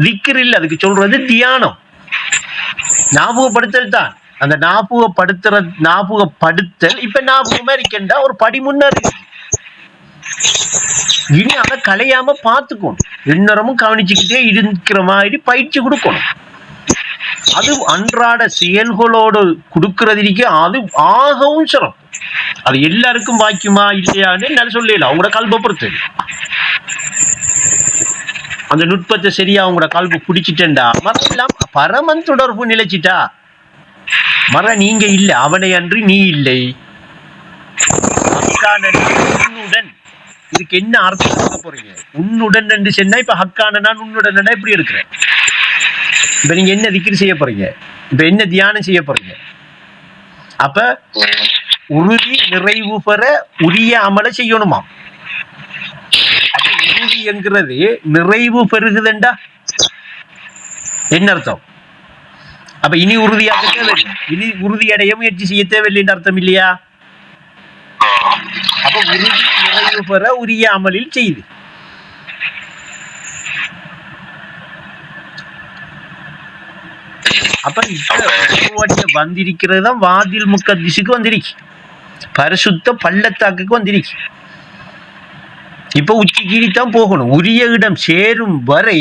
திக்ர் இல்ல, அதுக்கு சொல்றது தியானம். ஞாபகப்படுத்தல் தான். அந்த ஞாபகப்படுத்தல் இப்ப ஞாபகமா இருக்கேன்டா ஒரு படி முன்னாடி. இனி அதை கலையாம பார்த்துக்கணும், எந்நேரமும் கவனிச்சுக்கிட்டே இருக்கிற மாதிரி பயிற்சி கொடுக்கணும். அது அன்றாட செயல்களோடு கொடுக்கறதுக்கு அது ஆகவும் சிறப்பு. அது எல்லாருக்கும் வாய்க்குமா இல்லையான்னு நான் சொல்லல, அவங்களோட கல்பை பொறுத்து. அந்த நுட்பத்தை சரியா அவங்களோட கல்பு பிடிச்சிட்டா மரம் பரமன் தொடர்பு நிலைச்சிட்டா மர நீங்க இல்ல, அவனை அன்றி நீ இல்லை. உன்னுடன் இதுக்கு என்ன அர்த்தம் சொல்ல போறீங்க? உன்னுடன் என்று சொன்னா இப்ப ஹக்கான நான் உன்னுடன் இப்படி இருக்கிறேன். இப்ப நீங்க என்ன திக்ர் செய்ய போறீங்க? இப்ப என்ன தியானம் செய்ய போறீங்க? அப்ப உறுதி நிறைவு பெற உரிய அமலை செய்யணுமா? உறுதி என்கிறது நிறைவு பெறுகுதுண்டா என்ன அர்த்தம்? அப்ப இனி உறுதியாக தேவையில்லை, இனி உறுதியடைய முயற்சி செய்ய தேவையில்லைன்னு அர்த்தம் இல்லையா? அப்ப உறுதி நிறைவு பெற உரிய அமலில் செய்து. அப்ப இப்ப வந்திருக்கிறது தான் வாதில் முக்கத்திசுக்கு வந்திருக்கு. பரிசுத்த பள்ளத்தாக்குக்கு வந்திருக்கு. இப்ப உச்சி கீழித்தான் போகணும். உரிய இடம் சேரும் வரை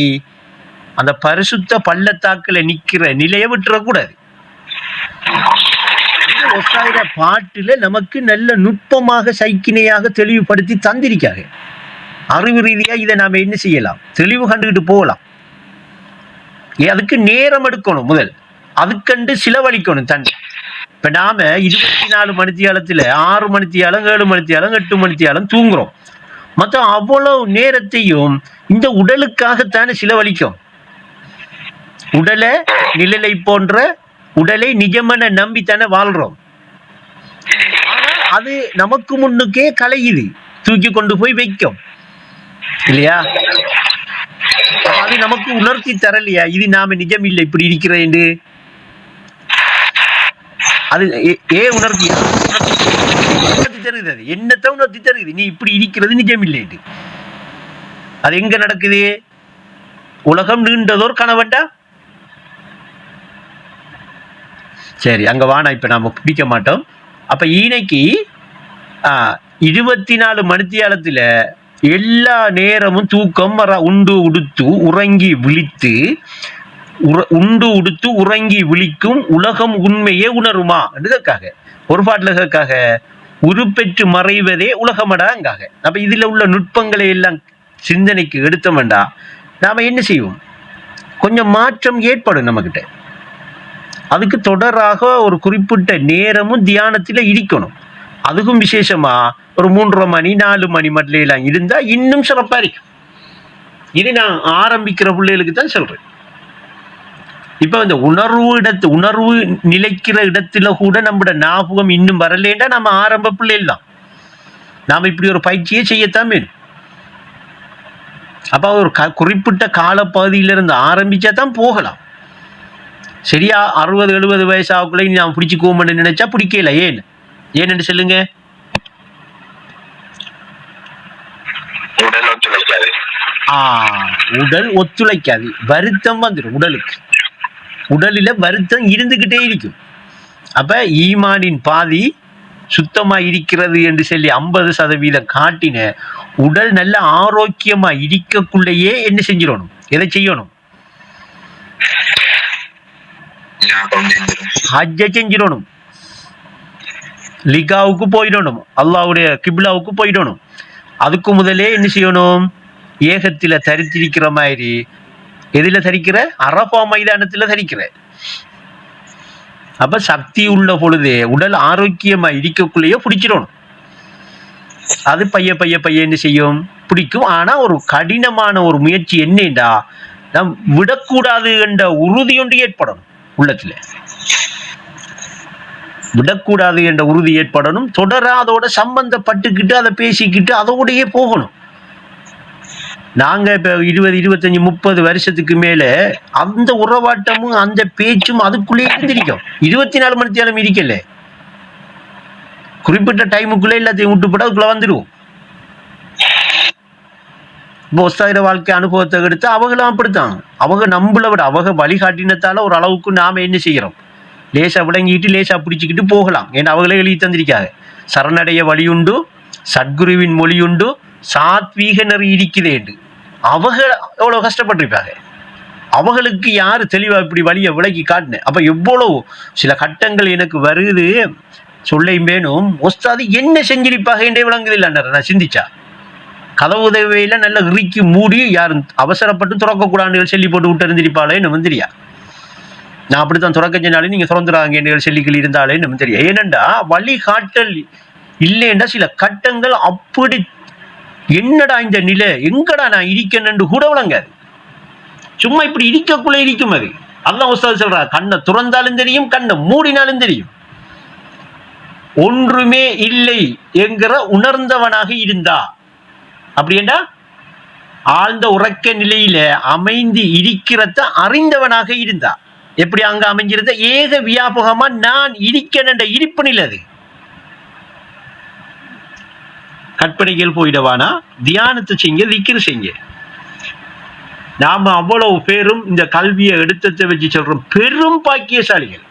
அந்த பரிசுத்த பள்ளத்தாக்குல நிக்கிற நிலையை விட்டுறக்கூடாது. பாட்டுல நமக்கு நல்ல நுட்பமாக சைக்கிணையாக தெளிவுபடுத்தி தந்திருக்காங்க. அறிவு ரீதியா இதை நாம என்ன செய்யலாம், தெளிவு கண்டுகிட்டு போகலாம். அதுக்கு நேரம் எடுக்கணும், முதல் அதுக்கண்டு செலவழிக்கணும் தண்ணி. இப்ப நாம 24 மணித்தியாலத்துல 6 மணித்தியாலம் 7 மணித்தியாலம் 8 மணித்தியாலம் தூங்குறோம். மொத்தம் அவ்வளவு நேரத்தையும் இந்த உடலுக்காகத்தானே செலவழிக்கும். உடலை நிழலை போன்ற உடலை நிஜமென நம்பித்தானே வாழ்றோம். அது நமக்கு முன்னுக்கே கலையுது, தூக்கி கொண்டு போய் வைக்கும் இல்லையா? அது நமக்கு உணர்த்தி தரலையா, இது நாம நிஜம் இல்லை இப்படி இருக்கிறேன். அது உணர்த்தி தருது, அது என்னத்தை உணர்த்தி தருது, நீ இப்படி இருக்கிறது நிஜம் இல்லை. அது எங்க நடக்குது? உலகம் நீண்டதோர் கனவண்டா. சரி, அங்க வானா இப்ப நாம பிடிக்க மாட்டோம். அப்ப இன்னைக்கு 24 மணித்தியாலத்துல எல்லா நேரமும் தூக்கம் உண்டு உடுத்து உறங்கி விழித்து உண்டு உடுத்து உறங்கி விழிக்கும் உலகம் உண்மையே உணருமா என்றதுக்காக ஒரு பாட்டுலகாக உருப்பெற்று மறைவதே உலகமடாங்காக. அப்ப இதுல உள்ள நுட்பங்களை எல்லாம் சிந்தனைக்கு எடுத்தோம்டா நாம என்ன செய்வோம், கொஞ்சம் மாற்றம் ஏற்படும் நம்மகிட்ட. அதுக்கு தொடராக ஒரு குறிப்பிட்ட நேரமும் தியானத்துல இருக்கணும். அதுக்கும் விசேஷமா ஒரு 3:30 மணி 4 மணி மட்டும் எல்லாம் இருந்தா இன்னும் சிறப்பா இருக்கும். இது நான் ஆரம்பிக்கிற பிள்ளைகளுக்கு தான் சொல்றேன். இப்ப இந்த உணர்வு நிலைக்கிற இடத்துல கூட நம்மளோட ஞாபகம் இன்னும் வரலேண்டா நம்ம ஆரம்ப பிள்ளைகள் தான். நாம இப்படி ஒரு பயிற்சியை செய்யத்தான் வேணும். அப்ப ஒரு குறிப்பிட்ட காலப்பகுதியிலிருந்து ஆரம்பிச்சா தான் போகலாம். சரியா 60-70 வயசு ஆகுக்குள்ள நான் பிடிச்சிக்குவோம்னு நினைச்சா பிடிக்கல. ஏன்னு சொல்லுங்க. உடல் ஒத்துழைக்காது, வருத்தம் வந்துடும் உடலுக்கு. உடலில வருத்தம் இருந்துகிட்டே இருக்கும். அப்ப ஈமானின் பாதி சுத்தமா இருக்கிறது என்று சொல்லி 50% காட்டின உடல் நல்ல ஆரோக்கியமா இருக்கக்குள்ளேயே என்ன செஞ்சிடணும், எதை செய்யணும், ஹஜ்ஜை செஞ்சிடணும், லிகாவுக்கு போயிடணும், அல்லாஹ்வுடைய கிப்லாவுக்கு போயிடணும். அதுக்கு முதலே என்ன செய்யணும், ஏகத்துல தரித்திருக்கிற மாதிரி எதுல தரிக்கிற, அரபா மைதானத்துல தரிக்கிற. அப்ப சக்தி உள்ள பொழுதே உடல் ஆரோக்கியமா இருக்கக்குள்ளேயே பிடிச்சிடணும். அது பைய என்ன செய்யும், பிடிக்கும். ஆனா ஒரு கடினமான ஒரு முயற்சி என்னண்டா, நம் விடக்கூடாது என்ற உறுதி ஒன்று ஏற்படணும் உள்ளத்துல. விடக்கூடாது என்ற உறுதி ஏற்படணும். தொடர அதோட சம்பந்தப்பட்டுக்கிட்டு அதை பேசிக்கிட்டு அதோடையே போகணும். நாங்க இப்ப 20, 25, 30 வருஷத்துக்கு மேல அந்த உறவாட்டமும் அந்த பேச்சும் அதுக்குள்ளே இருந்திருக்கும். 24 மணி நேரம் இருக்கல, குறிப்பிட்ட டைமுக்குள்ளே எல்லாத்தையும் விட்டுப்பட அதுக்குள்ள வந்துடுவோம். இப்போ வாழ்க்கை அனுபவத்தை எடுத்து அவங்களும் அப்படித்தான். அவங்க நம்மளை விட அவங்க வழிகாட்டினத்தால ஒரு அளவுக்கு நாம என்ன செய்யறோம், லேசா விளங்கிட்டு லேசா பிடிச்சிக்கிட்டு போகலாம். ஏன்னா அவங்களே எழுதி தந்திருக்காங்க, சரணடைய வழியுண்டு, சத்குருவின் மொழியுண்டு, சாத்வீக நெறி இருக்குதேண்டு. அவங்க எவ்வளவு கஷ்டப்பட்டிருப்பாங்க. அவங்களுக்கு யாரு தெளிவா இப்படி வழியை விளக்கி காட்டின. அப்ப எவ்வளவு சில கட்டங்கள் எனக்கு வருது சொல்லையும் வேணும். ஒஸ்தாது என்ன செஞ்சிருப்பாக என்றே விளங்குது இல்லைன்னா நான் சிந்திச்சா, கதவு உதவியில நல்ல இறுக்கி மூடி யாரும் அவசரப்பட்டு துறக்கக்கூடாது சொல்லி போட்டு விட்டு இருந்திருப்பாளே நம்ம தெரியா. நான் அப்படித்தான் துறக்கஞ்சாலும் நீங்க திறந்துறாங்க என்று சொல்லிகள் இருந்தாலே நம்ம தெரியும். ஏனண்டா வழிகாட்டல் இல்லைண்டா சில கட்டங்கள் அப்படி என்னடா இந்த நிலை, எங்கடா நான் இருக்கேன்னு கூட விளங்காது. சும்மா இப்படி இருக்கக்குள்ள இருக்கும். அது அல்லாஹ் உஸ்தாது சொல்றா, கண்ணை துறந்தாலும் தெரியும், கண்ணை மூடினாலும் தெரியும். ஒன்றுமே இல்லை என்கிற உணர்ந்தவனாக இருந்தா, அப்படின்னா ஆழ்ந்த உறக்க நிலையில அமைந்து இருக்கிறத அறிந்தவனாக இருந்தா, எப்படி அங்க அமைஞ்சிருந்த ஏக வியாபகமா நான் இருக்கேன் என்ற இருப்பு நிலை. அது கற்பனைகள் போயிடவானா, தியானத்தை செய்ய, திக்ர் செய்ய. நாம அவ்வளவு பேரும் இந்த கல்வியை எடுத்ததை வச்சு சொல்றோம் பெரும் பாக்கியசாலிகள்.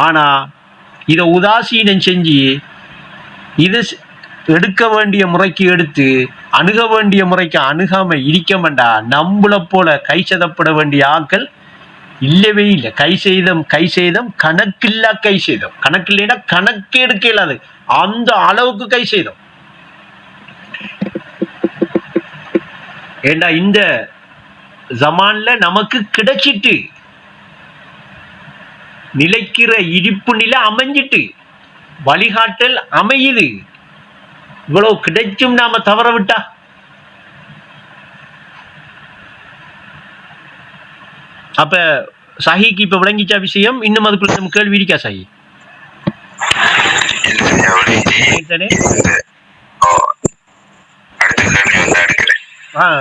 ஆனா இதை உதாசீனம் செஞ்சு இது எடுக்க வேண்டிய முறைக்கு எடுத்து அணுக வேண்டிய முறைக்கு அணுகாம இருக்க மாட்டா நம்மளை போல கை சதப்பட வேண்டிய ஆட்கள் இல்லவே இல்லை. கை செய்தம் கணக்கில்லா கை செய்தோம். கணக்கு இல்லைன்னா கணக்கு எடுக்க இல்லாது அந்த அளவுக்கு கை செய்தோம். ஏண்டா இந்த ஜமான்ல நமக்கு கிடைச்சிட்டு நிலைக்கிற இடிப்பு நிலை அமைஞ்சிட்டு வழிகாட்டல் அமையுது. இவ்வளவு கிடைச்சும் நாம தவற விட்டா அப்ப சஹிக்கு இப்ப விளங்கிச்சா விஷயம்? இன்னும் அதுக்குள்ள நம்ம கேள்வி இருக்கா சஹி?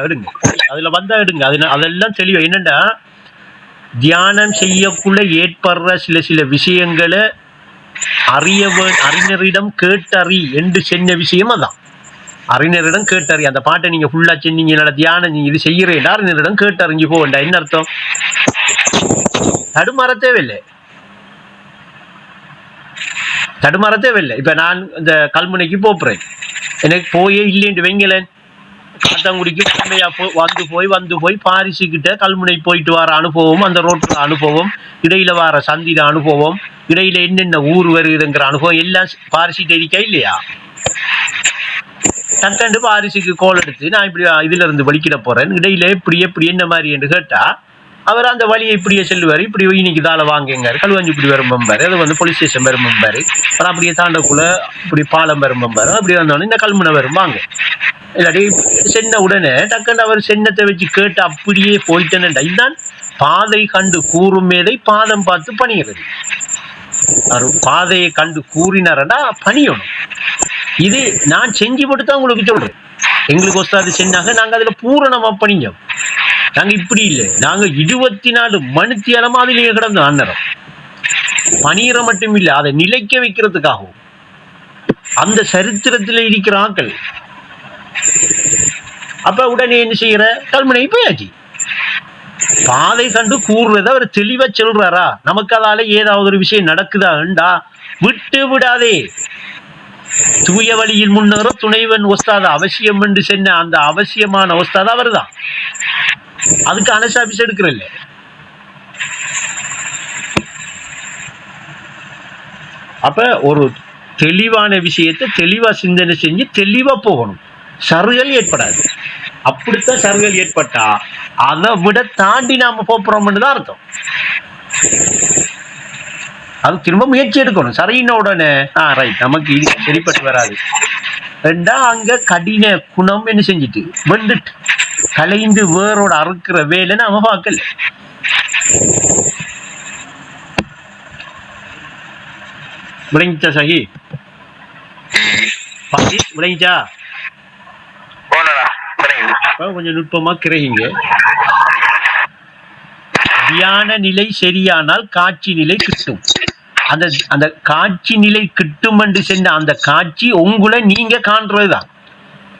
எடுங்க, அதுல வந்தா எடுங்க. அதெல்லாம் தெளிவா என்னண்டா தியானம் செய்யக்குள்ள ஏற்படுற சில விஷயங்களை அறிஞரிடம் கேட்டறி என்று செஞ்ச விஷயம் அதான். அறிஞரிடம் கேட்டறி. அந்த பாட்டை நீங்க ஃபுல்லா செஞ்சீங்க தியானம் நீங்க இது செய்யறேன் அறிஞரிடம் கேட்டறிஞ்சு போவேண்டா. என்ன அர்த்தம்? தடுமாற தேவையில்லை. இப்ப நான் இந்த கல்முனைக்கு போறேன், எனக்கு போயே இல்லைன்னு வைங்களேன், காத்தாங்குடிக்கு வந்து போய் பாரிசுகிட்ட கல்முனை போயிட்டு வர அனுபவம், அந்த ரோட்ல அனுபவம், இடையில வர சந்திர அனுபவம், இடையில என்னென்ன ஊர் வருதுங்கிற அனுபவம் எல்லாம் பாரிசிட்ட இருக்கா இல்லையா? டக்கண்டு பாரிசுக்கு கோல் எடுத்து நான் இப்படி இதுல இருந்து வலிக்கிட போறேன், இடையில இப்படி என்ன மாதிரி என்று கேட்டா அவர் அந்த வழியை இப்படியே செல்லுவார். இப்படி இன்னைக்கு தாழ வாங்குங்காரு, கழுவஞ்சி இப்படி வரும்பாரு, அது வந்து போலீஸ் ஸ்டேஷன் வரும்பாரு, அப்புறம் அப்படியே தாண்டக்குள்ள இப்படி பாலம் வரும்பாரு, அப்படி வந்தோடனே இந்த கல்முனை வரும்பாங்க. இல்லாட்டி சென்ன உடனே டக்குன்னு அவர் சென்னத்தை வச்சு கேட்டு அப்படியே போயிட்டேன்டா. இதுதான் பாதை கண்டு கூறும் மேதை பாதம் பார்த்து பணிகிறது. அவர் பாதையை கண்டு கூறினாரடா பணியணும். இது நான் செஞ்சு போட்டு தான் உங்களுக்கு சொல்றேன். எங்களுக்கு ஒஸ்தாது செஞ்சாங்க, நாங்க அதுல பூரணமா பணிஞ்சோம். நாங்க இப்படி இல்லை, நாங்க 24 மணித்தியாலமா அதுலயே கிடந்தோம். அந்நேரம் பணியிற மட்டும் இல்லை, அதை நிலைக்க வைக்கிறதுக்காகவும் அந்த சரித்திரத்துல இருக்கிற ஆக்கள். அப்ப உடனே என்ன செய்யற, கல்முனை போயாச்சு. பாதை கண்டு கூறுறத அவர் தெளிவா சொல்றாரா? நமக்கு அதால ஏதாவது ஒரு விஷயம் நடக்குதாண்டா விட்டு விடாதே. தூய வழியில் முன்னேற துணைவன் ஒஸ்தாத அவசியம் என்று சொன்ன அந்த அவசியமான ஒஸ்தாத அவர் தான். அதுக்கு அனசாபிஸ் எடுக்கிறல்ல. அப்ப ஒரு தெளிவான விஷயத்தை தெளிவா சிந்தனை செஞ்சு தெளிவா போகணும். சருகள் ஏற்படாது. அப்படித்தான் சருகள் ஏற்பட்டா அதை விட தாண்டி நாம போறோம்னு தான் அர்த்தம். அது திரும்ப முயற்சி எடுக்கணும். சரியின உடனே ரைட் நமக்கு சரிப்பட்டு வராது ரெண்டா அங்க கடின குணம் என்ன செஞ்சுட்டு வந்துட்டு கலைந்து வேரோட அறுக்கிற வேலை நாம பார்க்கல. விளங்கிச்சா சகி? விளங்கிச்சா? கொஞ்சம் நுட்பமா கிரகிங்க. தியான நிலை சரியானால் காட்சி நிலை கிட்டும். அந்த காட்சி நிலை கிட்டும் என்று சென்ற அந்த காட்சி உங்களை நீங்க காண்றதுதான்.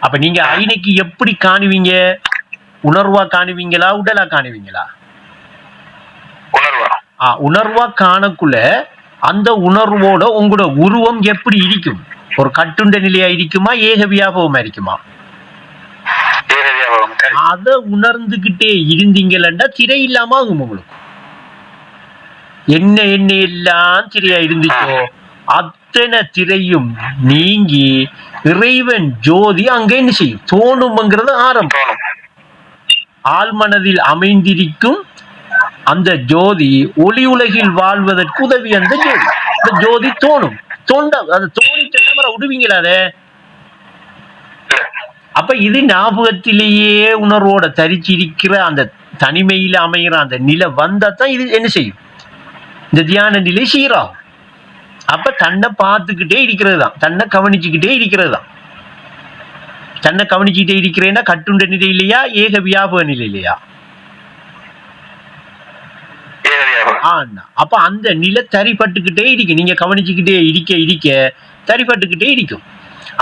அப்ப நீங்க ஐனைக்கு எப்படி காணுவீங்க? உணர்வா காணுவீங்களா, உடலா காணுவீங்களா? உணர்வா காணக்குள்ள அந்த உணர்வோட உங்களோட உருவம் எப்படி இருக்கும்? ஒரு கட்டுண்ட நிலையா இருக்குமா, ஏக வியாபகமா இருக்குமா? அதை உணர்ந்துகிட்டே இருந்தீங்களா திரை இல்லாம ஆகும். உங்களுக்கு என்ன எல்லாம் திரையா இருந்துச்சோ அத்தனை திரையும் நீங்கி இறைவன் ஜோதி அங்க என்ன செய்யும்? தோணும்ங்கிறது ஆரம்பம். ஆழ்மனதில் அமைந்திருக்கும் அந்த ஜோதி ஒளி உலகில் வாழ்வதற்கு உதவி. அந்த ஜோதி தோணும். அதை தோணிட்டு விடுவீங்களா? அதை அப்ப இது ஞாபகத்திலேயே உணர்வோட தரிச்சிருக்கிற அந்த தனிமையில அமைகிற அந்த நிலை வந்தாதான் இது என்ன செய்யும்? இந்த தியான நிலை சீராகும். அப்ப தன்னை பார்த்துக்கிட்டே இருக்கிறது தான், தன்னை கவனிச்சுக்கிட்டே இருக்கிறது தான். தன்னை கவனிச்சுக்கிட்டே இருக்கிறேன்னா கட்டுண்ட நிலை இல்லையா, ஏக வியாபக நிலை இல்லையா? அப்ப அந்த நிலை தரிப்பட்டுக்கிட்டே இருக்கு. நீங்க கவனிச்சுக்கிட்டே இருக்க தரிப்பட்டுக்கிட்டே இருக்கும்.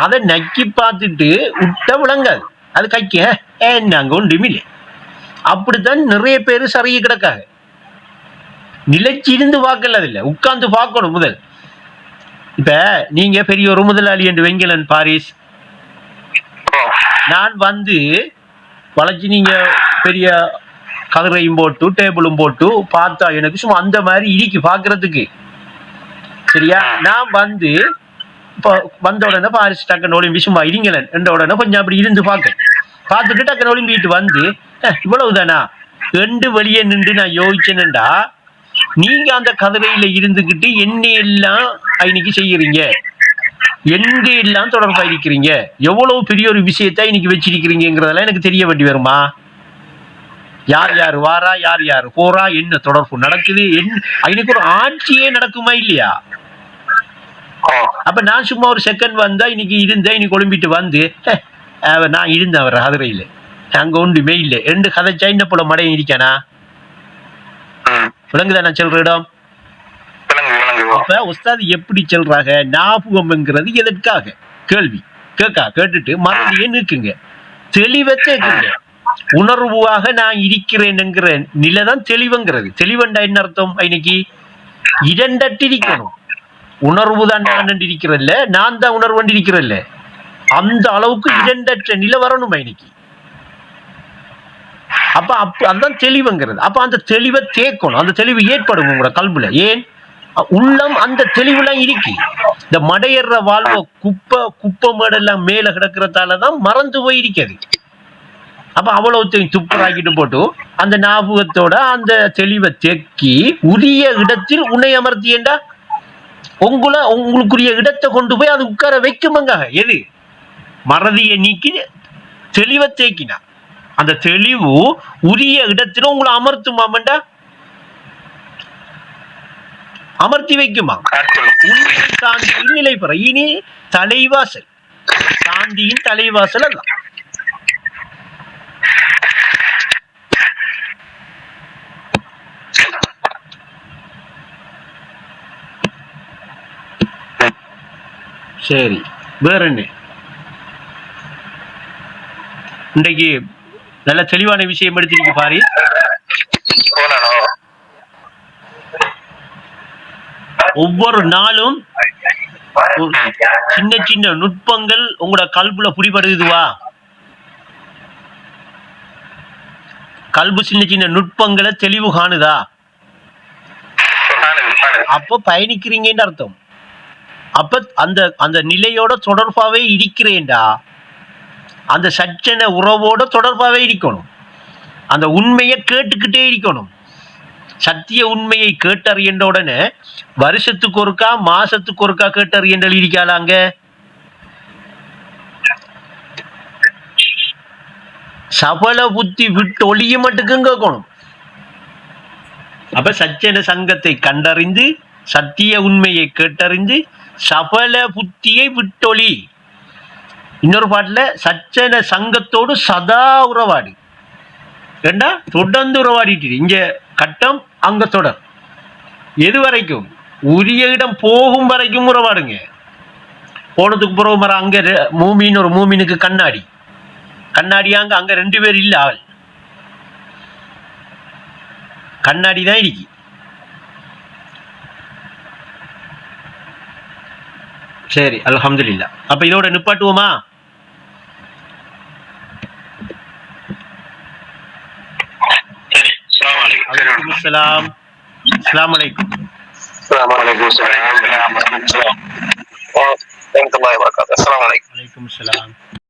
அதை நக்கி பார்த்துட்டு விட்ட விளங்காது. அது கைக்க நாங்க ஒன்றுமில்லை. அப்படித்தான் நிறைய பேரு சரிய கிடக்காங்க. நிலைச்சிருந்து பார்க்கல, அது இல்லை, உட்கார்ந்து பார்க்கணும் முதல். இப்ப நீங்க பெரிய ஒரு முதலாளி என்று வெங்கலன் பாரிஸ், ஓ நான் வந்து வளைச்சு நீங்க பெரிய கதிரையும் போட்டு டேபிளும் போட்டு பார்த்தா எனக்கு சும்மா அந்த மாதிரி இருக்கு பாக்குறதுக்கு. சரியா? நான் வந்து இப்போ வந்த உடனே பாரிஸ் டக்குன்னு ஒளிம்பி சும்மா இருங்கலன் என்ற உடனே கொஞ்சம் அப்படி இருந்து பார்த்துட்டு டக்குன்னு ஒளிம்பிட்டு வந்து இவ்வளவுதானா ரெண்டு வெளியே நின்று நான் யோசிச்சேன்டா, நீங்க அந்த கதிரையில இருந்துகிட்டு என்ன எல்லாம் இன்னைக்கு செய்யறீங்க, எங்க எல்லாம் தொடர்பா இருக்கிறீங்க, எவ்வளவு பெரிய ஒரு விஷயத்த இன்னைக்கு வச்சிருக்கிறீங்கிறதெல்லாம் எனக்கு தெரிய வேண்டி வருமா? யார் யார் வாரா, யார் யார் போறா, என்ன தொடர்பு நடக்குது, இன்னைக்கு ஒரு ஆட்சியே நடக்குமா இல்லையா? அப்ப நான் சும்மா ஒரு செகண்ட் வந்தா இன்னைக்கு இருந்தேன், இன்னைக்கு ஒளிம்பிட்டு வந்து நான் இருந்தேன் அவர் கதிரையில அங்க ஒன்றுமே இல்லை ரெண்டு கதைச்சா இன்ன போல மடையும் இருக்கானா? விளங்குதா நான் சொல்ற இடம்? அப்ப உஸ்தாது எப்படி சொல்றாங்க, ஞாபகம்ங்கிறது எதற்காக கேள்வி கேட்டுட்டு மறதியே நிற்குங்க, தெளிவை கேட்குங்க. உணர்வாக நான் இருக்கிறேன்ங்கிற நிலைதான் தெளிவுங்கிறது. தெளிவண்டா என்ன அர்த்தம்? இன்னைக்கு இரண்டட்டு இருக்கணும். உணர்வு தான் நான் இருக்கிறல்ல, நான் தான் உணர்வு இருக்கிறல்ல, அந்த அளவுக்கு இரண்டற்ற நிலை வரணும் இன்னைக்கு. அப்ப அதுதான் தெளிவுங்கிறது. அப்ப அந்த தெளிவை தேக்கணும், அந்த தெளிவு ஏற்படும் உங்களோட கல்வில. ஏன் உள்ளம் அந்த தெளிவுலாம் இருக்கு. இந்த மடையற வாழ்வ குப்பை மேடெல்லாம் மேல கிடக்கிறதாலதான் மறந்து போயிருக்கிறது. அப்ப அவ்வளவுத்தையும் துப்புராக்கிட்டு போட்டு அந்த ஞாபகத்தோட அந்த தெளிவை தேக்கி உரிய இடத்தில் உன்னை அமர்த்தியண்டா உங்களுக்குரிய இடத்தை கொண்டு போய் அது உட்கார வைக்குமங்க. எது? மறதியை நீக்கி தெளிவை தேக்கினா அந்த தெளிவு உரிய இடத்துல உங்களை அமர்த்துமாமண்டா, அமர்த்தி வைக்குமா. சாந்தியின் நிலை பெற இனி தலைவாசல், சாந்தியின் தலைவாசல் அல்ல. சரி, வேற என்ன இன்றைக்கு நல்ல தெளிவான விஷயம் எடுத்திருக்கு பாரு. ஒவ்வொரு நாளும் சின்ன சின்ன நுட்பங்கள் உங்களோட கல்புல புரிபடுதுவா? கல்பு சின்ன சின்ன நுட்பங்களை தெளிவு காணுதா? அப்ப பயணிக்கிறீங்கன்னு அர்த்தம். அப்ப அந்த அந்த நிலையோட தொடர்பாவே இருக்கிறேன்டா, அந்த சச்சன உறவோட தொடர்பாவே இருக்கணும், அந்த உண்மையை கேட்டுக்கிட்டே இருக்கணும். சத்திய உண்மையை கேட்டறியன்ற உடனே வருஷத்துக்கு ஒருக்கா மாசத்துக்கு ஒருக்கா கேட்டறியன்றல் இருக்காளாங்க. சபல புத்தி விட்டு ஒளிய மட்டுக்கும் கேட்கணும். அப்ப சச்சன சங்கத்தை கண்டறிந்து சத்திய உண்மையை கேட்டறிந்து சபல புத்தியை விட்டொளி. இன்னொரு பாட்டுல சச்சன சங்கத்தோடு சதா உறவாடு. ஏண்டா தொடர்ந்து உறவாடிட்டு இங்க கட்டம் அங்க தொடர், எது வரைக்கும்? உரிய இடம் போகும் வரைக்கும் உறவாடுங்க. போனதுக்கு பிறகு மர அங்க மூமின் ஒரு மூமினுக்கு கண்ணாடியாங்க அங்க ரெண்டு பேர் இல்ல, ஆள் கண்ணாடி தான் இருக்கு. சரி, அல்ஹம்துலில்லாஹ். அப்ப இதோட நிப்பாட்டுவோமா? அஸ்ஸலாமு அலைக்கும். Assalamualaikum.